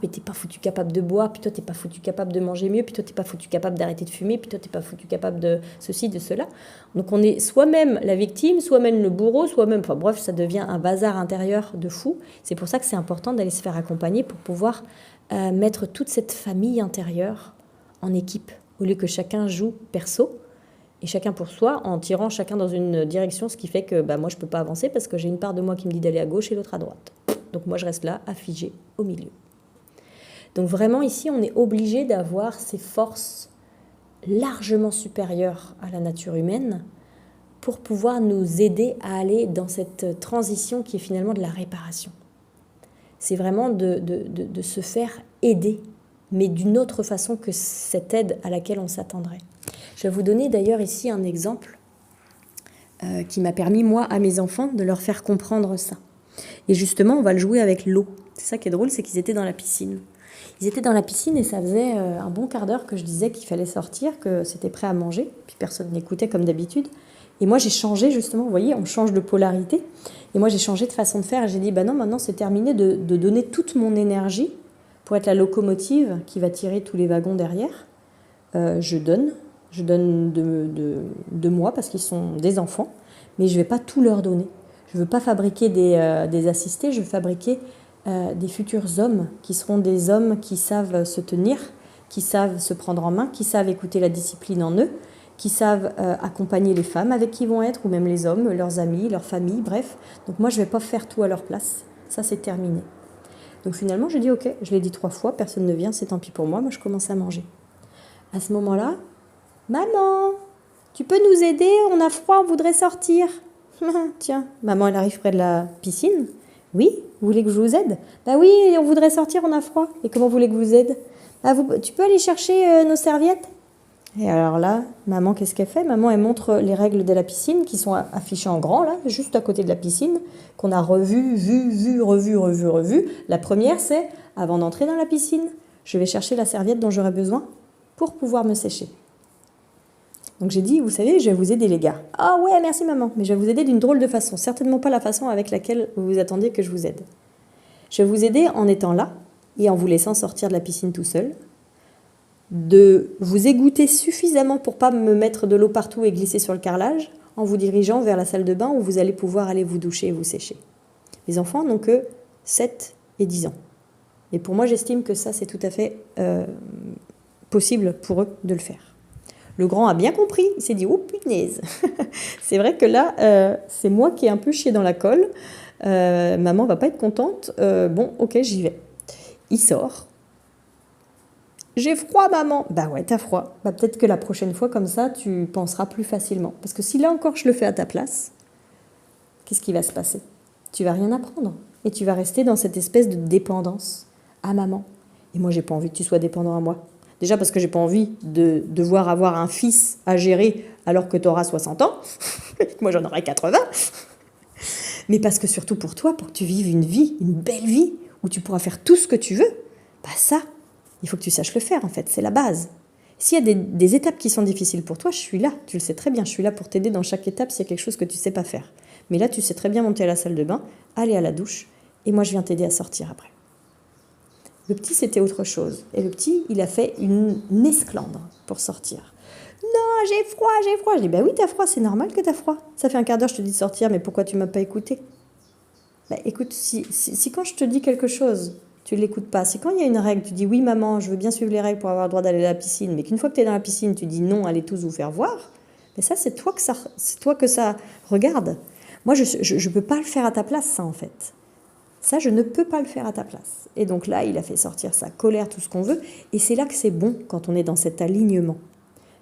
Mais t'es pas foutu capable de boire, puis toi t'es pas foutu capable de manger mieux, puis toi t'es pas foutu capable d'arrêter de fumer, puis toi t'es pas foutu capable de ceci, de cela. Donc on est soi-même la victime, soi-même le bourreau, soi-même, bref, ça devient un bazar intérieur de fou. C'est pour ça que c'est important d'aller se faire accompagner pour pouvoir mettre toute cette famille intérieure en équipe, au lieu que chacun joue perso. Et chacun pour soi, en tirant chacun dans une direction, ce qui fait que moi, je ne peux pas avancer parce que j'ai une part de moi qui me dit d'aller à gauche et l'autre à droite. Donc moi, je reste là, affigée, au milieu. Donc vraiment, ici, on est obligé d'avoir ces forces largement supérieures à la nature humaine pour pouvoir nous aider à aller dans cette transition qui est finalement de la réparation. C'est vraiment de se faire aider, mais d'une autre façon que cette aide à laquelle on s'attendrait. Je vais vous donner d'ailleurs ici un exemple qui m'a permis, moi, à mes enfants, de leur faire comprendre ça. Et justement, on va le jouer avec l'eau. C'est ça qui est drôle, c'est qu'ils étaient dans la piscine. Ils étaient dans la piscine et ça faisait un bon quart d'heure que je disais qu'il fallait sortir, que c'était prêt à manger. Puis personne n'écoutait comme d'habitude. Et moi, j'ai changé justement, vous voyez, on change de polarité. Et moi, j'ai changé de façon de faire. Et j'ai dit, non, maintenant, c'est terminé de donner toute mon énergie pour être la locomotive qui va tirer tous les wagons derrière. Je donne de moi parce qu'ils sont des enfants, mais je ne vais pas tout leur donner. Je ne veux pas fabriquer des assistés, je veux fabriquer des futurs hommes qui seront des hommes qui savent se tenir, qui savent se prendre en main, qui savent écouter la discipline en eux, qui savent accompagner les femmes avec qui ils vont être, ou même les hommes, leurs amis, leur famille, bref. Donc moi, je ne vais pas faire tout à leur place. Ça, c'est terminé. Donc finalement, je dis ok, je l'ai dit 3 fois, personne ne vient, c'est tant pis pour moi, moi je commence à manger. À ce moment-là, maman, tu peux nous aider? On a froid, on voudrait sortir. Tiens, maman, elle arrive près de la piscine. Oui, vous voulez que je vous aide? Bah oui, on voudrait sortir, on a froid. Et comment vous voulez que je vous aide? Bah tu peux aller chercher nos serviettes? Et alors là, maman, qu'est-ce qu'elle fait? Maman, elle montre les règles de la piscine qui sont affichées en grand, là, juste à côté de la piscine, qu'on a revu. La première, c'est, avant d'entrer dans la piscine, je vais chercher la serviette dont j'aurai besoin pour pouvoir me sécher. Donc j'ai dit, vous savez, je vais vous aider les gars. Ah ouais, merci maman, mais je vais vous aider d'une drôle de façon, certainement pas la façon avec laquelle vous vous attendiez que je vous aide. Je vais vous aider en étant là et en vous laissant sortir de la piscine tout seul, de vous égoutter suffisamment pour pas me mettre de l'eau partout et glisser sur le carrelage, en vous dirigeant vers la salle de bain où vous allez pouvoir aller vous doucher et vous sécher. Les enfants n'ont que 7 et 10 ans. Et pour moi, j'estime que ça, c'est tout à fait possible pour eux de le faire. Le grand a bien compris, il s'est dit « Oh punaise !» C'est vrai que là, c'est moi qui ai un peu chié dans la colle. Maman va pas être contente. Bon, ok, j'y vais. Il sort. J'ai froid, maman. Bah ouais, t'as froid. Bah peut-être que la prochaine fois, comme ça, tu penseras plus facilement. Parce que si là encore je le fais à ta place, qu'est-ce qui va se passer? Tu vas rien apprendre. Et tu vas rester dans cette espèce de dépendance à maman. Et moi, j'ai pas envie que tu sois dépendant à moi. Déjà parce que j'ai pas envie de devoir avoir un fils à gérer alors que tu auras 60 ans. Moi, j'en aurai 80. Mais parce que surtout pour toi, pour que tu vives une vie, une belle vie, où tu pourras faire tout ce que tu veux, bah ça, il faut que tu saches le faire en fait, c'est la base. S'il y a des étapes qui sont difficiles pour toi, je suis là, tu le sais très bien, je suis là pour t'aider dans chaque étape s'il y a quelque chose que tu ne sais pas faire. Mais là, tu sais très bien monter à la salle de bain, aller à la douche, et moi je viens t'aider à sortir après. Le petit, c'était autre chose. Et le petit, il a fait une esclandre pour sortir. Non, j'ai froid. Je dis, bah oui, t'as froid, c'est normal que t'as froid. Ça fait un quart d'heure, je te dis de sortir, mais pourquoi tu m'as pas écouté? Bah écoute, si quand je te dis quelque chose, tu ne l'écoutes pas. Si quand il y a une règle, tu dis oui maman, je veux bien suivre les règles pour avoir le droit d'aller à la piscine, mais qu'une fois que tu es dans la piscine, tu dis non, allez tous vous faire voir, mais ça c'est toi que ça regarde. Moi je ne peux pas le faire à ta place ça en fait. Ça je ne peux pas le faire à ta place. Et donc là il a fait sortir sa colère, tout ce qu'on veut, et c'est là que c'est bon quand on est dans cet alignement.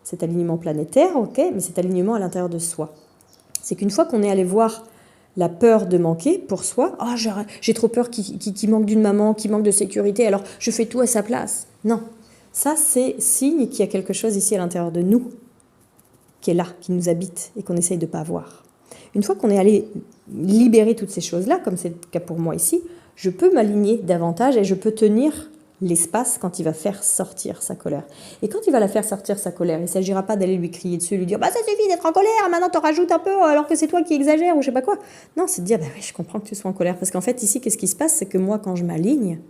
Cet alignement planétaire, ok, mais cet alignement à l'intérieur de soi. C'est qu'une fois qu'on est allé voir la peur de manquer pour soi. Oh, j'ai trop peur qu'il manque d'une maman, qu'il manque de sécurité, alors je fais tout à sa place. Non, ça c'est signe qu'il y a quelque chose ici à l'intérieur de nous, qui est là, qui nous habite et qu'on essaye de ne pas voir. Une fois qu'on est allé libérer toutes ces choses-là, comme c'est le cas pour moi ici, je peux m'aligner davantage et je peux tenir l'espace quand il va faire sortir sa colère. Et quand il va la faire sortir sa colère, il ne s'agira pas d'aller lui crier dessus, lui dire « bah ça suffit d'être en colère, maintenant t'en rajoutes un peu alors que c'est toi qui exagères ou je sais pas quoi ». Non, c'est de dire « bah oui, je comprends que tu sois en colère ». Parce qu'en fait, ici, qu'est-ce qui se passe? C'est que moi, quand je m'aligne,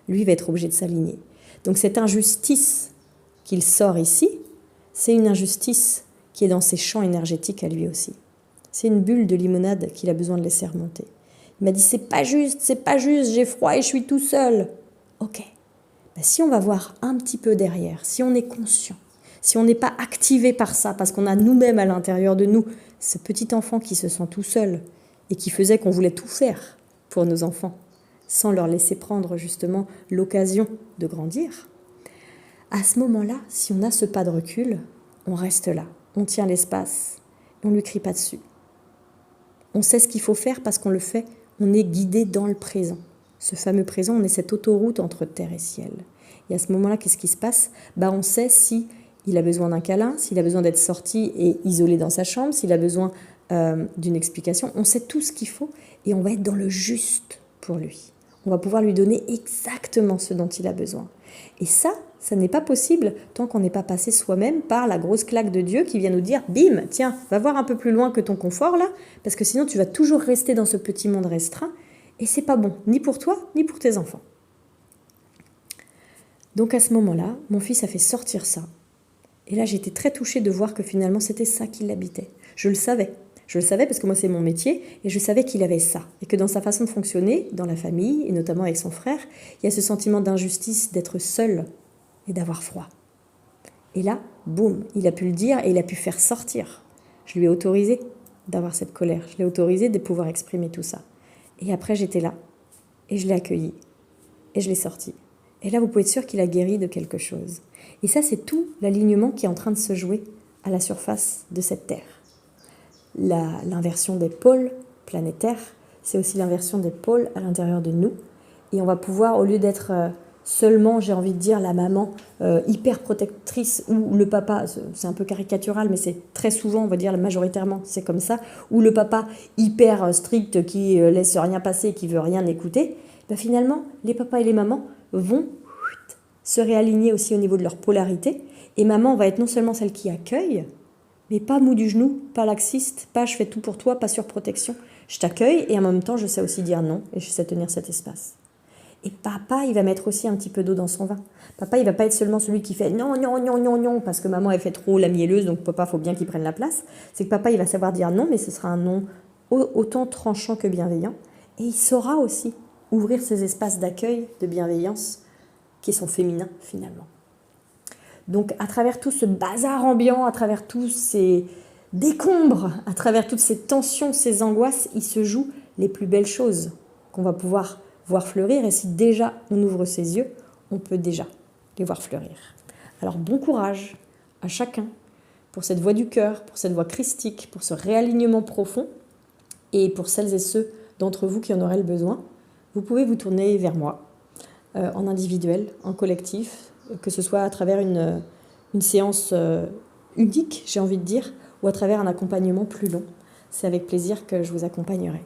lui va être obligé de s'aligner. Donc cette injustice qu'il sort ici, c'est une injustice qui est dans ses champs énergétiques à lui aussi. C'est une bulle de limonade qu'il a besoin de laisser remonter. Il m'a dit « c'est pas juste, j'ai froid et je suis tout seul ». Ok. Si on va voir un petit peu derrière, si on est conscient, si on n'est pas activé par ça, parce qu'on a nous-mêmes à l'intérieur de nous ce petit enfant qui se sent tout seul et qui faisait qu'on voulait tout faire pour nos enfants, sans leur laisser prendre justement l'occasion de grandir, à ce moment-là, si on a ce pas de recul, on reste là, on tient l'espace, et on ne lui crie pas dessus. On sait ce qu'il faut faire parce qu'on le fait, on est guidé dans le présent. Ce fameux présent, on est cette autoroute entre terre et ciel. Et à ce moment-là, qu'est-ce qui se passe? On sait si il a besoin d'un câlin, s'il a besoin d'être sorti et isolé dans sa chambre, s'il a besoin d'une explication. On sait tout ce qu'il faut et on va être dans le juste pour lui. On va pouvoir lui donner exactement ce dont il a besoin. Et ça n'est pas possible tant qu'on n'est pas passé soi-même par la grosse claque de Dieu qui vient nous dire « Bim, tiens, va voir un peu plus loin que ton confort là, parce que sinon tu vas toujours rester dans ce petit monde restreint. » Et c'est pas bon, ni pour toi, ni pour tes enfants. Donc à ce moment-là, mon fils a fait sortir ça. Et là, j'étais très touchée de voir que finalement, c'était ça qui l'habitait. Je le savais. Je le savais parce que moi, c'est mon métier. Et je savais qu'il avait ça. Et que dans sa façon de fonctionner, dans la famille, et notamment avec son frère, il y a ce sentiment d'injustice, d'être seul et d'avoir froid. Et là, boum, il a pu le dire et il a pu faire sortir. Je lui ai autorisé d'avoir cette colère. Je l'ai autorisé de pouvoir exprimer tout ça. Et après, j'étais là, et je l'ai accueilli, et je l'ai sorti. Et là, vous pouvez être sûr qu'il a guéri de quelque chose. Et ça, c'est tout l'alignement qui est en train de se jouer à la surface de cette Terre. L'inversion des pôles planétaires, c'est aussi l'inversion des pôles à l'intérieur de nous. Et on va pouvoir, au lieu d'être seulement, j'ai envie de dire, la maman hyper protectrice ou le papa, c'est un peu caricatural, mais c'est très souvent, on va dire majoritairement, c'est comme ça, ou le papa hyper strict qui laisse rien passer, qui veut rien écouter, ben finalement, les papas et les mamans vont se réaligner aussi au niveau de leur polarité. Et maman va être non seulement celle qui accueille, mais pas mou du genou, pas laxiste, pas je fais tout pour toi, pas surprotection. Je t'accueille et en même temps, je sais aussi dire non et je sais tenir cet espace. Et papa, il va mettre aussi un petit peu d'eau dans son vin. Papa, il va pas être seulement celui qui fait non, non, non, non, non, parce que maman, elle fait trop la mielleuse, donc papa, faut bien qu'il prenne la place. C'est que papa, il va savoir dire non, mais ce sera un non autant tranchant que bienveillant. Et il saura aussi ouvrir ces espaces d'accueil, de bienveillance, qui sont féminins finalement. Donc à travers tout ce bazar ambiant, à travers tous ces décombres, à travers toutes ces tensions, ces angoisses, il se joue les plus belles choses qu'on va pouvoir voir fleurir. Et si déjà on ouvre ses yeux, on peut déjà les voir fleurir. Alors bon courage à chacun pour cette voie du cœur, pour cette voie christique, pour ce réalignement profond. Et pour celles et ceux d'entre vous qui en auraient le besoin, vous pouvez vous tourner vers moi, en individuel, en collectif, que ce soit à travers une séance unique, j'ai envie de dire, ou à travers un accompagnement plus long. C'est avec plaisir que je vous accompagnerai.